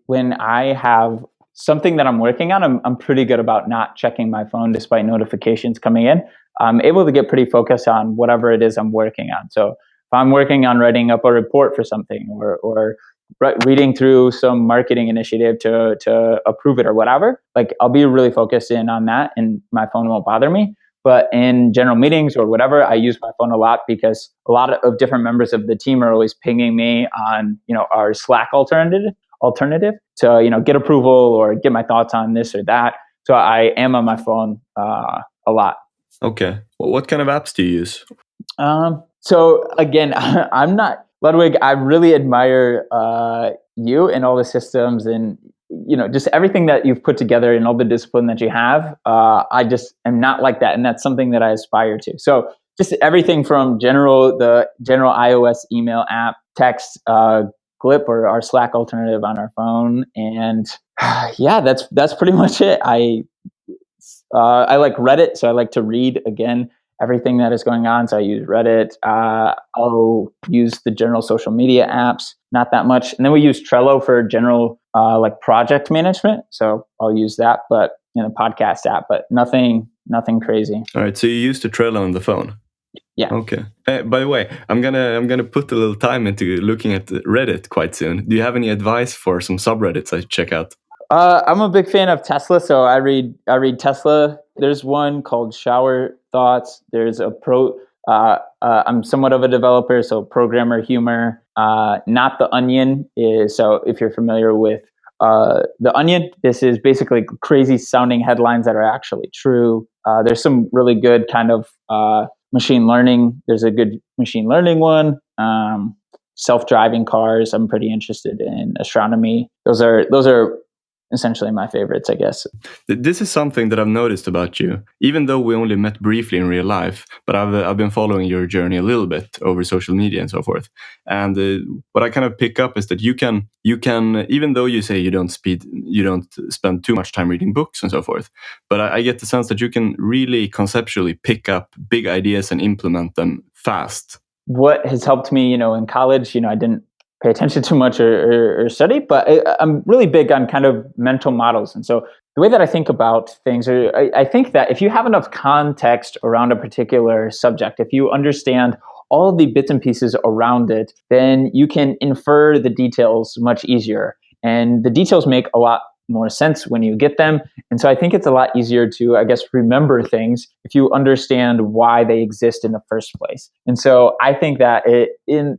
when I have something that I'm working on, I'm pretty good about not checking my phone despite notifications coming in. I'm able to get pretty focused on whatever it is I'm working on. So if I'm working on writing up a report for something, or reading through some marketing initiative to approve it or whatever, like I'll be really focused in on that, and my phone won't bother me. But in general meetings or whatever, I use my phone a lot because a lot of different members of the team are always pinging me on, our Slack alternative to, get approval or get my thoughts on this or that. So I am on my phone a lot. Okay. Well, what kind of apps do you use? So again, I'm not Ludwig. I really admire you and all the systems and just everything that you've put together and all the discipline that you have. I just am not like that, and that's something that I aspire to. So just everything from the general iOS email app, text, Glip or our Slack alternative on our phone, and yeah, that's pretty much it. I like Reddit, so I like to read again everything that is going on. So I use Reddit. I'll use the general social media apps, not that much. And then we use Trello for general like project management. So I'll use that, but in a podcast app, but nothing crazy. All right. So you use the Trello on the phone? Yeah. Okay. By the way, I'm gonna put a little time into looking at Reddit quite soon. Do you have any advice for some subreddits I check out? I'm a big fan of Tesla, so I read Tesla. There's one called Shower Thoughts. There's a I'm somewhat of a developer, so Programmer Humor. Not the Onion is, so if you're familiar with the Onion, this is basically crazy sounding headlines that are actually true. There's some really good kind of machine learning. There's a good machine learning one. Self-driving cars. I'm pretty interested in astronomy. Those are essentially my favorites, I guess. This is something that I've noticed about you, even though we only met briefly in real life, but I've been following your journey a little bit over social media and so forth. And what I kind of pick up is that you can, even though you say you don't spend too much time reading books and so forth, but I get the sense that you can really conceptually pick up big ideas and implement them fast. What has helped me, in college, I didn't pay attention too much or study, but I'm really big on kind of mental models. And so the way that I think about things, I think that if you have enough context around a particular subject, if you understand all of the bits and pieces around it, then you can infer the details much easier. And the details make a lot more sense when you get them. And so I think it's a lot easier to, I guess, remember things if you understand why they exist in the first place. And so I think that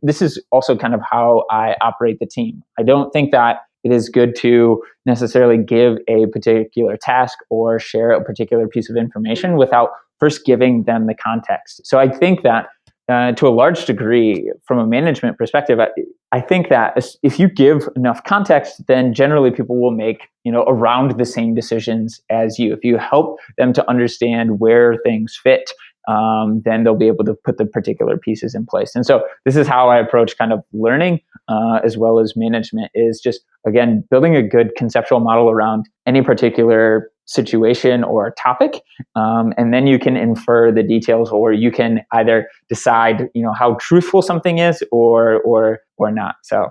this is also kind of how I operate the team. I don't think that it is good to necessarily give a particular task or share a particular piece of information without first giving them the context. So I think that to a large degree, from a management perspective, I think that if you give enough context, then generally people will make around the same decisions as you. If you help them to understand where things fit, then they'll be able to put the particular pieces in place. And so this is how I approach kind of learning as well as management, is just, again, building a good conceptual model around any particular situation or topic, and then you can infer the details, or you can either decide how truthful something is or not. So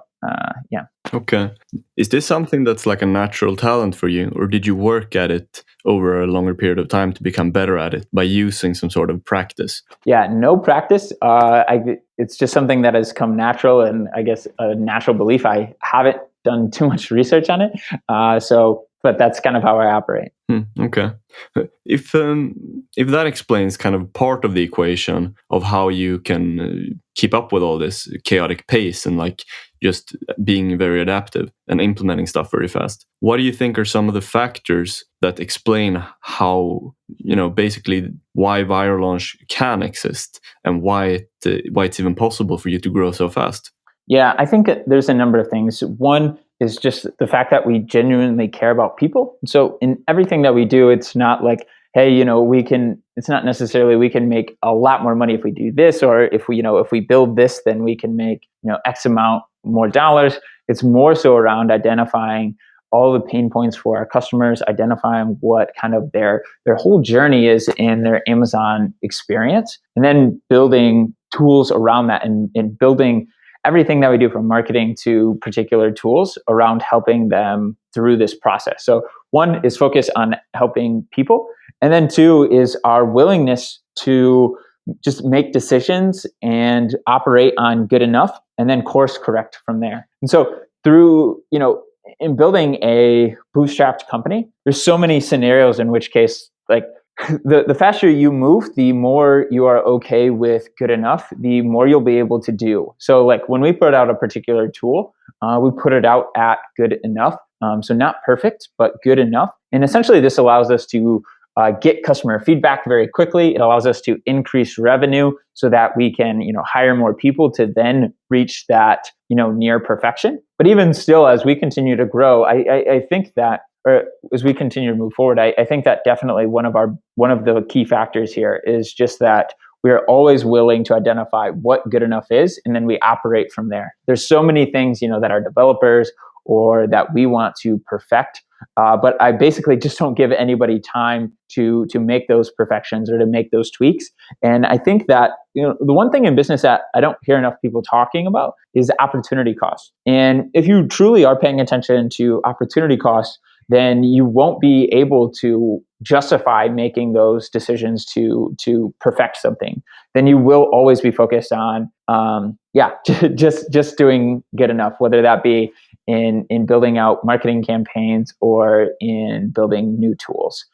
yeah. Okay. Is this something that's like a natural talent for you, or did you work at it over a longer period of time to become better at it by using some sort of practice? Yeah, no practice. It's just something that has come natural, and I guess a natural belief. I haven't done too much research on it, but that's kind of how I operate. Okay. If that explains kind of part of the equation of how you can keep up with all this chaotic pace and like just being very adaptive and implementing stuff very fast, what do you think are some of the factors that explain how, basically why Viral Launch can exist and why it's even possible for you to grow so fast? Yeah, I think there's a number of things. One is just the fact that we genuinely care about people. So in everything that we do, it's not like, hey, it's not necessarily we can make a lot more money if we do this, or if we build this, then we can make, X amount more dollars. It's more so around identifying all the pain points for our customers, identifying what kind of their whole journey is in their Amazon experience, and then building tools around that and building everything that we do from marketing to particular tools around helping them through this process. So one is focus on helping people. And then two is our willingness to just make decisions and operate on good enough and then course correct from there. And so through, in building a bootstrapped company, there's so many scenarios in which case, like the faster you move, the more you are okay with good enough, the more you'll be able to do. So like when we put out a particular tool, we put it out at good enough. So not perfect, but good enough. And essentially this allows us to get customer feedback very quickly. It allows us to increase revenue so that we can, hire more people to then reach that, near perfection. But even still, as we continue to grow, I think that, or as we continue to move forward, I think that definitely one of the key factors here is just that we are always willing to identify what good enough is, and then we operate from there. There's so many things, that our developers or that we want to perfect. But I basically just don't give anybody time to make those perfections or to make those tweaks. And I think that the one thing in business that I don't hear enough people talking about is opportunity cost. And if you truly are paying attention to opportunity costs, then you won't be able to justify making those decisions to perfect something. Then you will always be focused on just doing good enough, whether that be in building out marketing campaigns or in building new tools.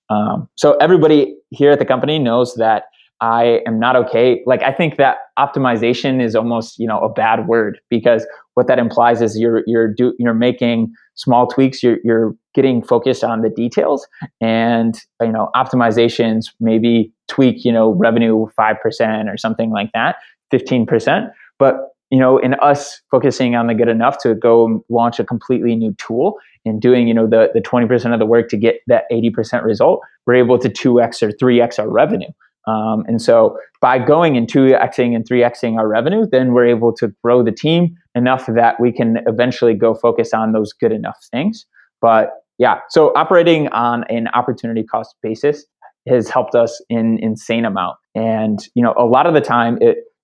So everybody here at the company knows that I am not okay. Like I think that optimization is almost a bad word, because what that implies is you're making small tweaks. You're getting focused on the details, and optimizations maybe tweak revenue 5% or something like that, 15%. But in us focusing on the good enough to go launch a completely new tool and doing the 20% of the work to get that 80% result, we're able to 2x or 3x our revenue. And so by going and 2xing and 3xing our revenue, then we're able to grow the team enough that we can eventually go focus on those good enough things. But yeah, so operating on an opportunity cost basis has helped us in insane amount. And a lot of the time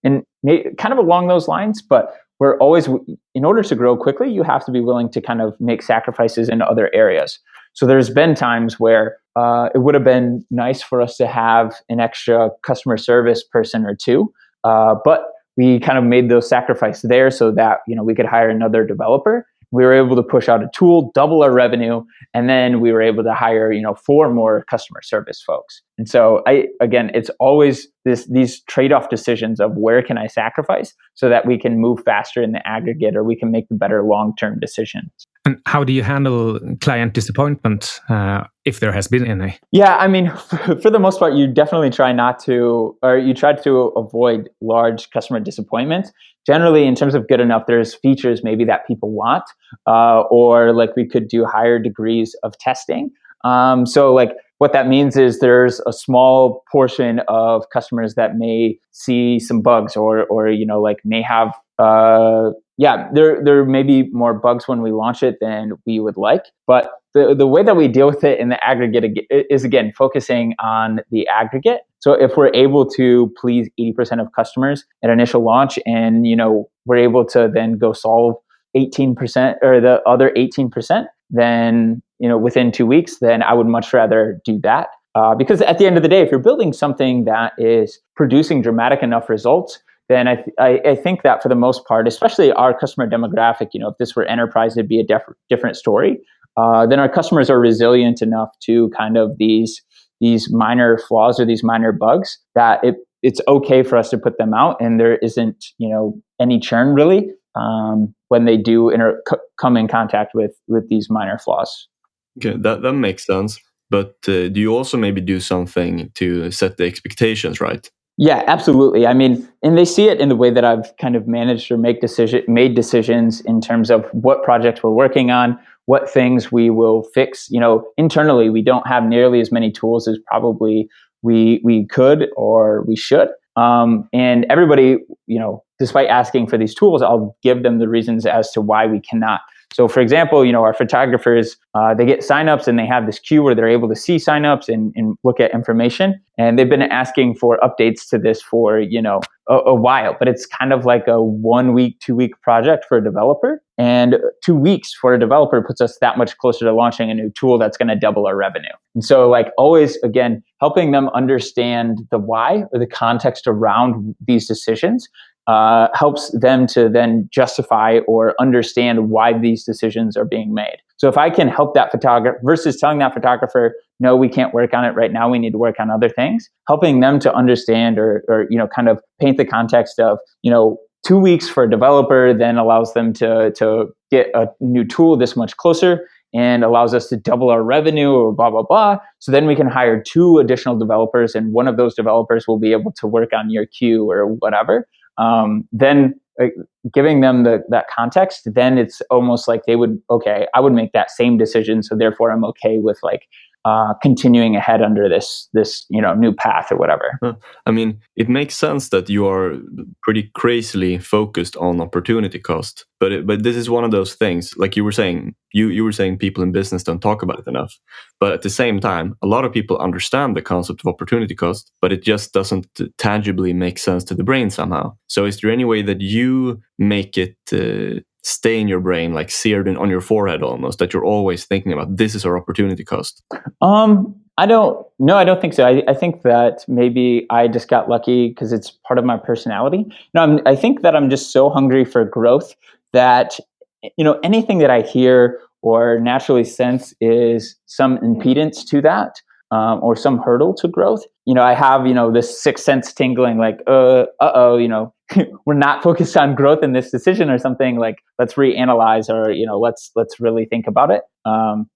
kind of along those lines, but we're always, in order to grow quickly, you have to be willing to kind of make sacrifices in other areas. So there's been times where it would have been nice for us to have an extra customer service person or two, but we kind of made those sacrifices there so that we could hire another developer. We were able to push out a tool, double our revenue, and then we were able to hire 4 more customer service folks. And so it's always these trade-off decisions of where can I sacrifice so that we can move faster in the aggregate, or we can make the better long-term decisions. And how do you handle client disappointment, if there has been any? Yeah, I mean, for the most part, you definitely try to avoid large customer disappointments. Generally, in terms of good enough, there's features maybe that people want, or like we could do higher degrees of testing. So like what that means is there's a small portion of customers that may see some bugs or may have there may be more bugs when we launch it than we would like. But the way that we deal with it in the aggregate is, again, focusing on the aggregate. So if we're able to please 80% of customers at initial launch, and we're able to then go solve 18% or the other 18%, then within 2 weeks, then I would much rather do that. Because at the end of the day, if you're building something that is producing dramatic enough results, then I think that for the most part, especially our customer demographic, if this were enterprise, it'd be a different story. Then our customers are resilient enough to kind of these minor flaws or these minor bugs that it's okay for us to put them out, and there isn't any churn really when they do come in contact with these minor flaws. Okay, that makes sense. But do you also maybe do something to set the expectations right? Yeah, absolutely. I mean, and they see it in the way that I've kind of managed or made decisions in terms of what projects we're working on, what things we will fix. Internally, we don't have nearly as many tools as probably we could or we should. And everybody, despite asking for these tools, I'll give them the reasons as to why we cannot. So for example, our photographers, they get signups and they have this queue where they're able to see signups and look at information. And they've been asking for updates to this for, a while, but it's kind of like a 1 week, 2 week project for a developer. And 2 weeks for a developer puts us that much closer to launching a new tool that's going to double our revenue. And so like always, again, helping them understand the why or the context around these decisions helps them to then justify or understand why these decisions are being made. So if I can help that photographer versus telling that photographer, no, we can't work on it right now, we need to work on other things, helping them to understand or kind of paint the context of, 2 weeks for a developer then allows them to get a new tool this much closer and allows us to double our revenue or blah, blah, blah. So then we can hire 2 additional developers and one of those developers will be able to work on your queue or whatever. Then giving them that context, then it's almost like they would, okay, I would make that same decision. So therefore I'm okay with like continuing ahead under this new path or whatever. I mean, it makes sense that you are pretty crazily focused on opportunity cost, but this is one of those things, like you were saying, you were saying people in business don't talk about it enough. But at the same time, a lot of people understand the concept of opportunity cost, but it just doesn't tangibly make sense to the brain somehow. So is there any way that you make it stay in your brain, like seared on your forehead almost, that you're always thinking about this is our opportunity cost? I don't think so. I think that maybe I just got lucky because it's part of my personality. No, I think that I'm just so hungry for growth that, anything that I hear or naturally sense is some impedance to that, or some hurdle to growth. I have, this sixth sense tingling like, uh-oh, we're not focused on growth in this decision or something, like let's reanalyze or, let's really think about it.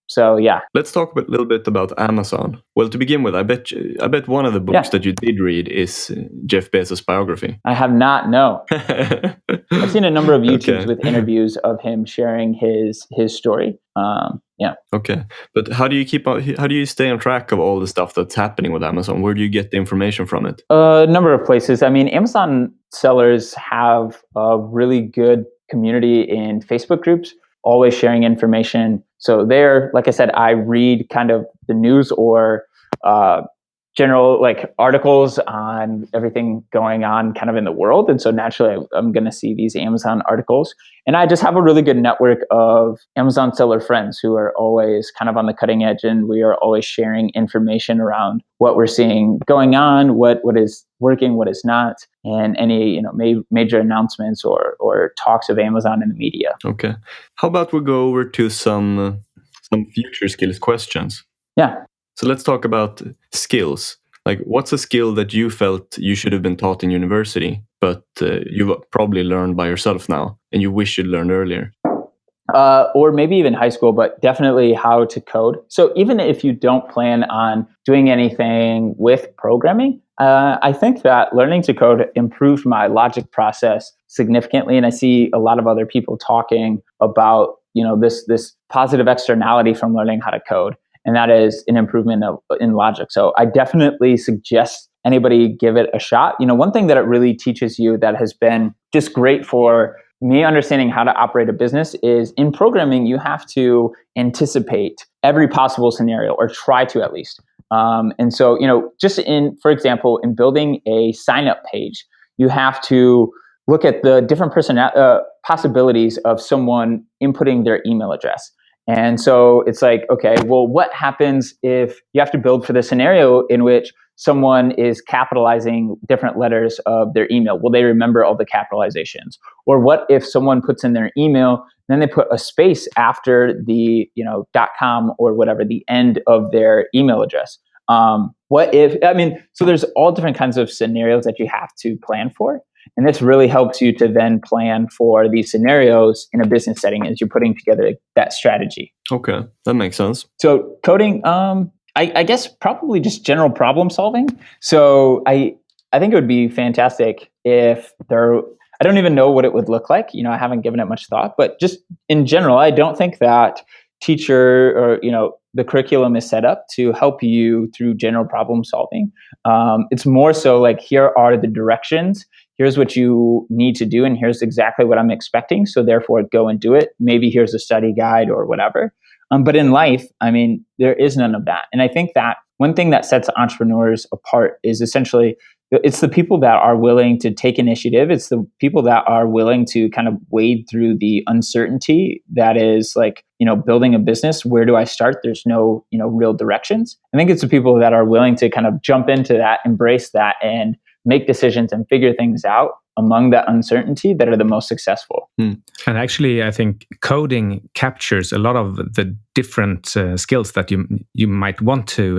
So yeah. Let's talk a little bit about Amazon. Well, to begin with, I bet one of the books that you did read is Jeff Bezos' biography. I have not, no. I've seen a number of YouTubes with interviews of him sharing his story. Yeah. Okay. But how do you stay on track of all the stuff that's happening with Amazon? Where do you get the information from it? A number of places. I mean, Amazon sellers have a really good community in Facebook groups, always sharing information. So there, like I said, I read kind of the news or general like articles on everything going on kind of in the world. And so naturally I'm going to see these Amazon articles, and I just have a really good network of Amazon seller friends who are always kind of on the cutting edge. And we are always sharing information around what we're seeing going on, what is working, what is not, and any, major announcements or talks of Amazon in the media. Okay. How about we go over to some future skills questions? Yeah. So let's talk about skills. Like, what's a skill that you felt you should have been taught in university, but you've probably learned by yourself now, and you wish you'd learned earlier? Or maybe even high school, but definitely how to code. So even if you don't plan on doing anything with programming, I think that learning to code improved my logic process significantly. And I see a lot of other people talking about, this positive externality from learning how to code. And that is an improvement in logic. So I definitely suggest anybody give it a shot. One thing that it really teaches you that has been just great for me understanding how to operate a business is in programming, you have to anticipate every possible scenario, or try to at least. And so, just for example, in building a sign-up page, you have to look at the different possibilities of someone inputting their email address. And so it's like, okay, well, what happens if you have to build for the scenario in which someone is capitalizing different letters of their email? Will they remember all the capitalizations? Or what if someone puts in their email, then they put a space after the, .com or whatever, the end of their email address? So there's all different kinds of scenarios that you have to plan for. And this really helps you to then plan for these scenarios in a business setting as you're putting together that strategy. Okay, that makes sense. So coding, I guess probably just general problem solving. So I think it would be fantastic if I don't even know what it would look like. I haven't given it much thought, but just in general, I don't think that teacher or, the curriculum is set up to help you through general problem solving. It's more so like, here are the directions. Here's what you need to do, and here's exactly what I'm expecting. So therefore, go and do it. Maybe here's a study guide or whatever. But in life, there is none of that. And I think that one thing that sets entrepreneurs apart is essentially it's the people that are willing to take initiative. It's the people that are willing to kind of wade through the uncertainty that is like, building a business. Where do I start? There's no, real directions. I think it's the people that are willing to kind of jump into that, embrace that, and make decisions and figure things out among that uncertainty that are the most successful. And actually, I think coding captures a lot of the different skills that you might want to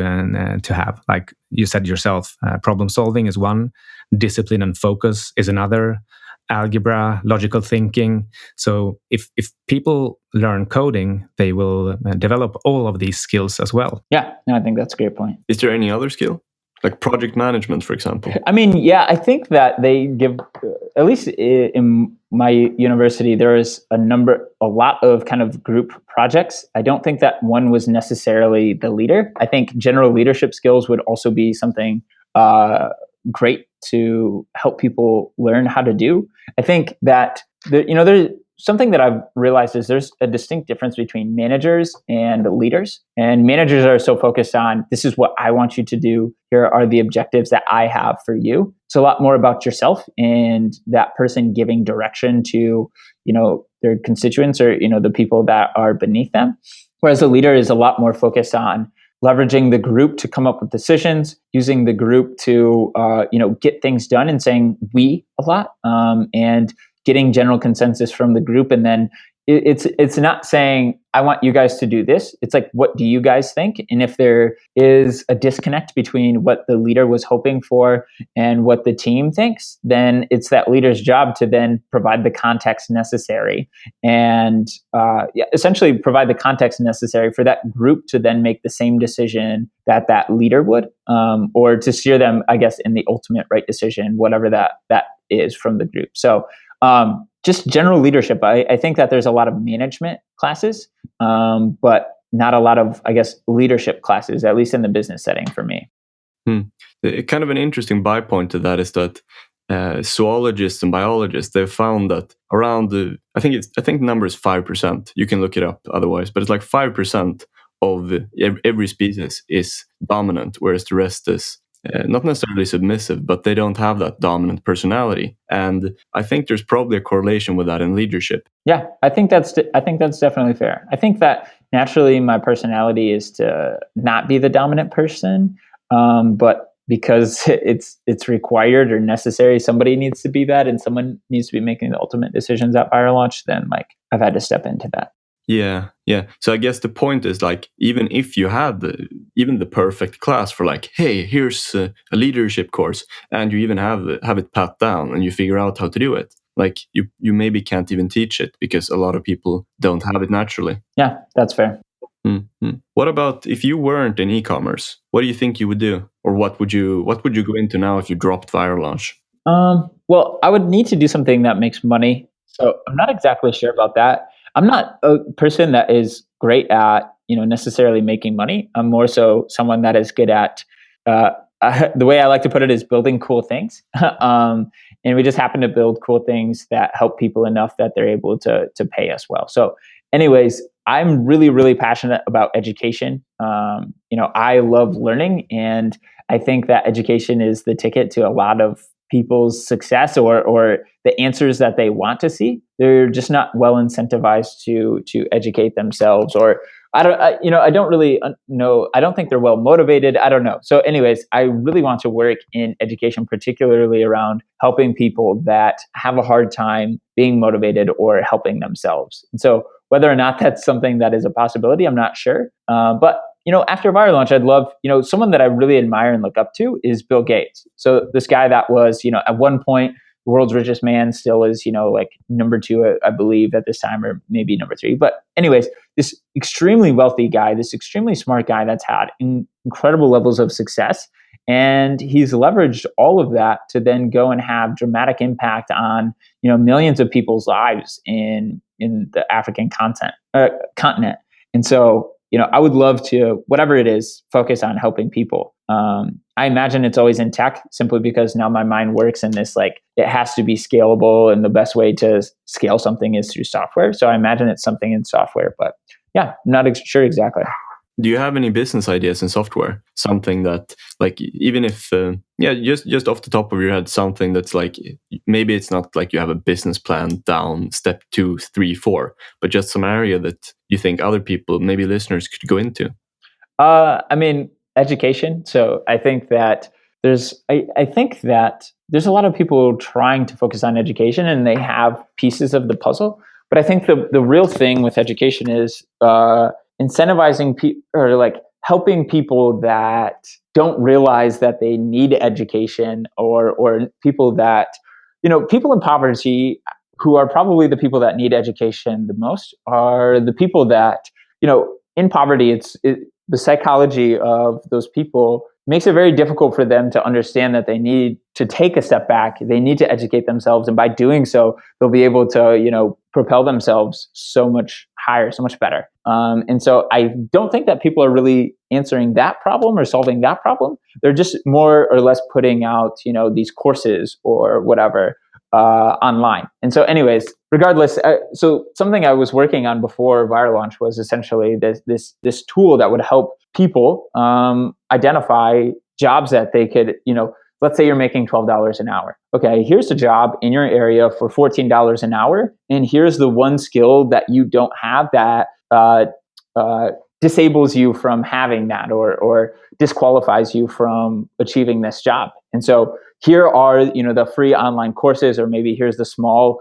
have. Like you said yourself, problem solving is one, discipline and focus is another, algebra, logical thinking. So if people learn coding, they will develop all of these skills as well. Yeah, no, I think that's a great point. Is there any other skill? Like project management, for example? I mean, yeah, I think that they give, at least in my university, there is a lot of kind of group projects. I don't think that one was necessarily the leader. I think general leadership skills would also be something great to help people learn how to do. I think that, there's something that I've realized is there's a distinct difference between managers and leaders. And managers are so focused on, this is what I want you to do. Here are the objectives that I have for you. It's a lot more about yourself and that person giving direction to, their constituents or, the people that are beneath them. Whereas a leader is a lot more focused on leveraging the group to come up with decisions, using the group to, get things done, and saying we a lot, and getting general consensus from the group. And then it's not saying, I want you guys to do this. It's like, what do you guys think? And if there is a disconnect between what the leader was hoping for and what the team thinks, then it's that leader's job to then provide the context necessary and essentially provide the context necessary for that group to then make the same decision that leader would, or to steer them, I guess, in the ultimate right decision, whatever that is from the group. So just general leadership. I think that there's a lot of management classes, but not a lot of, I guess, leadership classes, at least in the business setting for me. Kind of an interesting bypoint to that is that zoologists and biologists, they've found that around I think the number is 5%. You can look it up otherwise, but it's like 5% of every species is dominant, whereas the rest is not necessarily submissive, but they don't have that dominant personality. And I think there's probably a correlation with that in leadership. Yeah, I think that's definitely fair. I think that naturally my personality is to not be the dominant person, but because it's required or necessary, somebody needs to be that, and someone needs to be making the ultimate decisions at Viral Launch. Then, like, I've had to step into that. Yeah. So I guess the point is, like, even if you had even the perfect class for, like, hey, here's a leadership course, and you even have it pat down and you figure out how to do it, like you maybe can't even teach it because a lot of people don't have it naturally. Yeah, that's fair. Mm-hmm. What about if you weren't in e-commerce? What do you think you would do, or what would you go into now if you dropped Viral Launch? Well, I would need to do something that makes money. So I'm not exactly sure about that. I'm not a person that is great at, necessarily making money. I'm more so someone that is good at, the way I like to put it is building cool things. And we just happen to build cool things that help people enough that they're able to pay us well. So anyways, I'm really, really passionate about education. I love learning, and I think that education is the ticket to a lot of people's success or the answers that they want to see. They're just not well incentivized to educate themselves, or I don't really know. I don't think they're well motivated. I don't know. So anyways, I really want to work in education, particularly around helping people that have a hard time being motivated or helping themselves. And so whether or not that's something that is a possibility, I'm not sure. But after Viral Launch, I'd love, someone that I really admire and look up to is Bill Gates. So this guy that was, at one point, the world's richest man, still is, like number 2, I believe at this time, or maybe number 3. But anyways, this extremely wealthy guy, this extremely smart guy that's had incredible levels of success. And he's leveraged all of that to then go and have dramatic impact on, millions of people's lives in the African continent. And so, I would love to, whatever it is, focus on helping people. I imagine it's always in tech, simply because now my mind works in this, like, it has to be scalable, and the best way to scale something is through software. So I imagine it's something in software, but yeah, I'm not sure exactly. Do you have any business ideas in software? Something that, like, even if, just off the top of your head, something that's like, maybe it's not like you have a business plan down step 2, 3, 4, but just some area that you think other people, maybe listeners, could go into. I mean, education. So I think that I think that there's a lot of people trying to focus on education, and they have pieces of the puzzle. But I think the real thing with education is incentivizing people, or like helping people that don't realize that they need education, or people that, people in poverty who are probably the people that need education the most are the people that, in poverty, the psychology of those people makes it very difficult for them to understand that they need to take a step back. They need to educate themselves. And by doing so, they'll be able to, propel themselves so much higher, so much better. And so I don't think that people are really answering that problem or solving that problem. They're just more or less putting out, these courses or whatever online. And so anyways, regardless, so something I was working on before Viral Launch was essentially this tool that would help people identify jobs that they could, let's say you're making $12 an hour. Okay, here's a job in your area for $14 an hour, and here's the one skill that you don't have that disables you from having that, or disqualifies you from achieving this job. And so here are, the free online courses, or maybe here's the small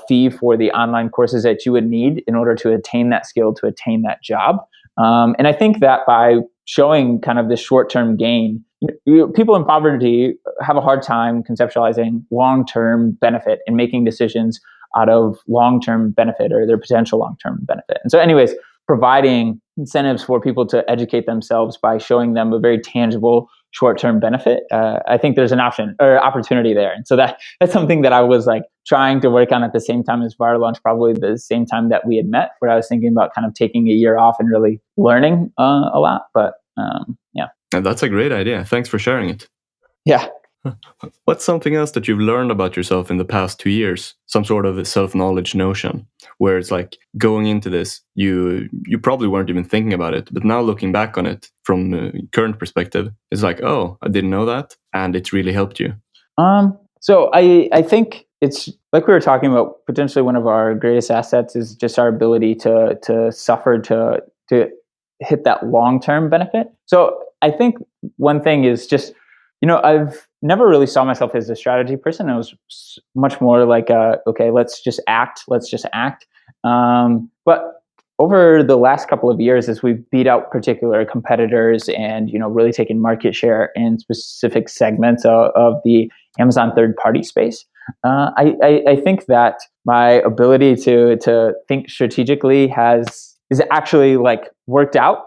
fee for the online courses that you would need in order to attain that skill, to attain that job. And I think that by showing kind of this short-term gain, people in poverty have a hard time conceptualizing long-term benefit and making decisions out of long-term benefit or their potential long-term benefit. And so anyways, providing incentives for people to educate themselves by showing them a very tangible short-term benefit, I think there's an option or opportunity there. And so that's something that I was like trying to work on at the same time as Viral Launch, probably the same time that we had met, where I was thinking about kind of taking a year off and really learning a lot. But yeah. And that's a great idea. Thanks for sharing it. Yeah. What's something else that you've learned about yourself in the past 2 years? Some sort of a self-knowledge notion where it's like going into this, you probably weren't even thinking about it, but now looking back on it from a current perspective, it's like, oh, I didn't know that, and it's really helped you. So I think it's like we were talking about, potentially one of our greatest assets is just our ability to suffer to hit that long-term benefit. So I think one thing is just, I've never really saw myself as a strategy person. I was much more like, okay, let's just act. But over the last couple of years, as we've beat out particular competitors and, really taken market share in specific segments of the Amazon third-party space, I think that my ability to think strategically is actually like worked out.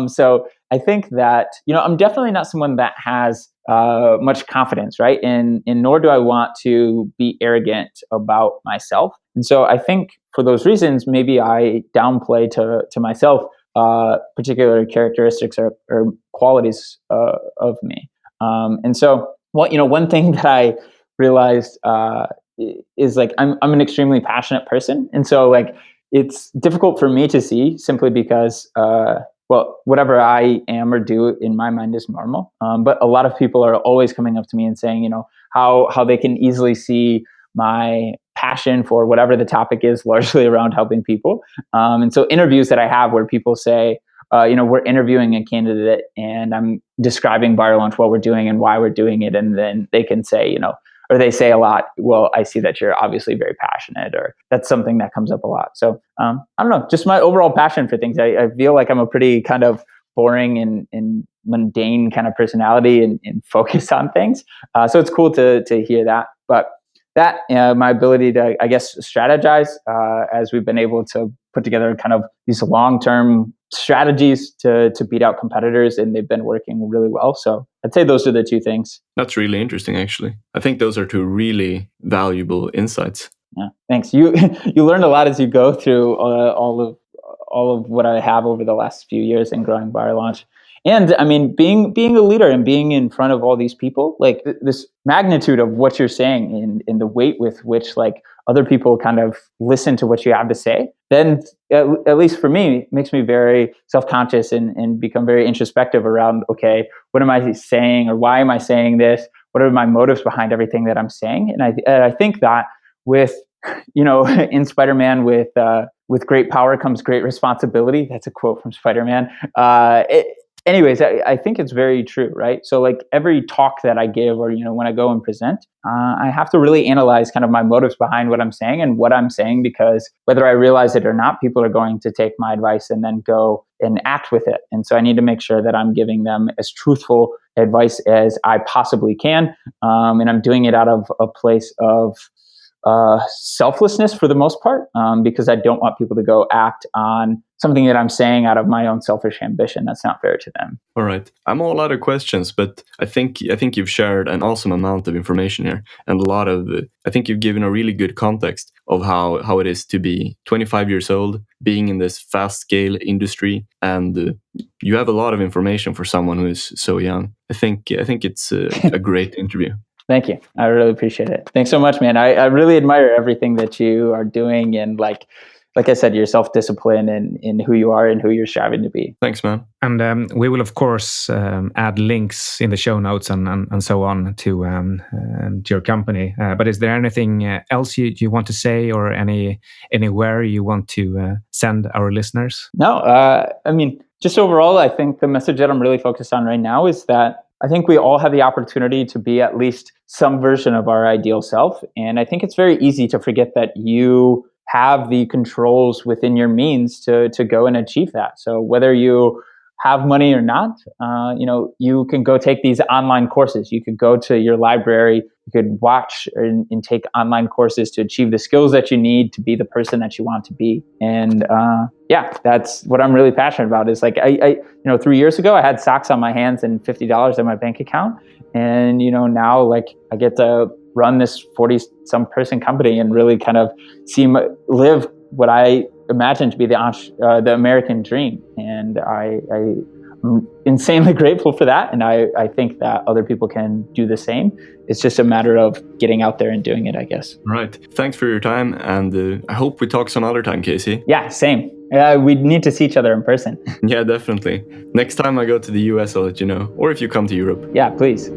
So I think that, I'm definitely not someone that has much confidence, right? And nor do I want to be arrogant about myself. And so I think for those reasons, maybe I downplay to myself particular characteristics or qualities of me. And so, one thing that I realized is like I'm an extremely passionate person, and so like it's difficult for me to see simply because whatever I am or do in my mind is normal. But a lot of people are always coming up to me and saying, how they can easily see my passion for whatever the topic is, largely around helping people. And so interviews that I have where people say, we're interviewing a candidate and I'm describing Viral Launch, what we're doing and why we're doing it. And then they can say, or they say a lot, well, I see that you're obviously very passionate, or that's something that comes up a lot. So I don't know, just my overall passion for things. I feel like I'm a pretty kind of boring and mundane kind of personality and focus on things. So it's cool to hear that. But that, my ability to, I guess, strategize as we've been able to put together kind of these long-term strategies to beat out competitors, and they've been working really well. So I'd say those are the two things. That's really interesting, actually. I think those are two really valuable insights. Yeah, thanks. You learn a lot as you go through all of what I have over the last few years in growing Viral Launch. And I mean, being a leader and being in front of all these people, like this magnitude of what you're saying and the weight with which like other people kind of listen to what you have to say, then at least for me, it makes me very self-conscious and become very introspective around, okay, what am I saying, or why am I saying this? What are my motives behind everything that I'm saying? And I think that with, in Spider-Man, with great power comes great responsibility. That's a quote from Spider-Man. Anyways, I think it's very true, right? So like every talk that I give, or, when I go and present, I have to really analyze kind of my motives behind what I'm saying and what I'm saying, because whether I realize it or not, people are going to take my advice and then go and act with it. And so I need to make sure that I'm giving them as truthful advice as I possibly can. And I'm doing it out of a place of selflessness for the most part, because I don't want people to go act on something that I'm saying out of my own selfish ambition. That's not fair to them. All right. I'm all out of questions, but I think you've shared an awesome amount of information here, and I think you've given a really good context of how it is to be 25 years old, being in this fast scale industry, and you have a lot of information for someone who is so young. I think it's a great interview. Thank you. I really appreciate it. Thanks so much, man. I really admire everything that you are doing, and like I said, your self-discipline and in who you are and who you're striving to be. Thanks, man. And we will, of course, add links in the show notes and so on to your company. But is there anything else you want to say, or anywhere you want to send our listeners? No, I mean, just overall, I think the message that I'm really focused on right now is that I think we all have the opportunity to be at least some version of our ideal self. And I think it's very easy to forget that you have the controls within your means to go and achieve that. So whether you have money or not, you can go take these online courses. You could go to your library. You could watch and take online courses to achieve the skills that you need to be the person that you want to be. And that's what I'm really passionate about. Is like I 3 years ago I had socks on my hands and $50 in my bank account, and now like I get to run this 40-some person company and really kind of live what I imagine to be the American dream. And I'm insanely grateful for that. And I think that other people can do the same. It's just a matter of getting out there and doing it, I guess. Right. Thanks for your time. And I hope we talk some other time, Casey. Yeah, same. We need to see each other in person. Yeah, definitely. Next time I go to the US, I'll let you know. Or if you come to Europe. Yeah, please.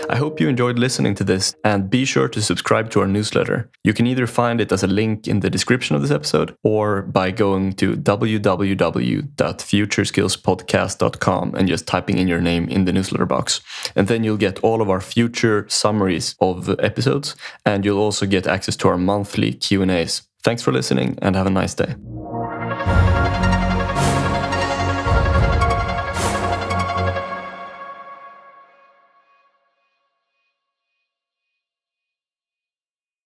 I hope you enjoyed listening to this, and be sure to subscribe to our newsletter. You can either find it as a link in the description of this episode, or by going to www.futureskillspodcast.com and just typing in your name in the newsletter box. And then you'll get all of our future summaries of episodes, and you'll also get access to our monthly Q&As. Thanks for listening, and have a nice day.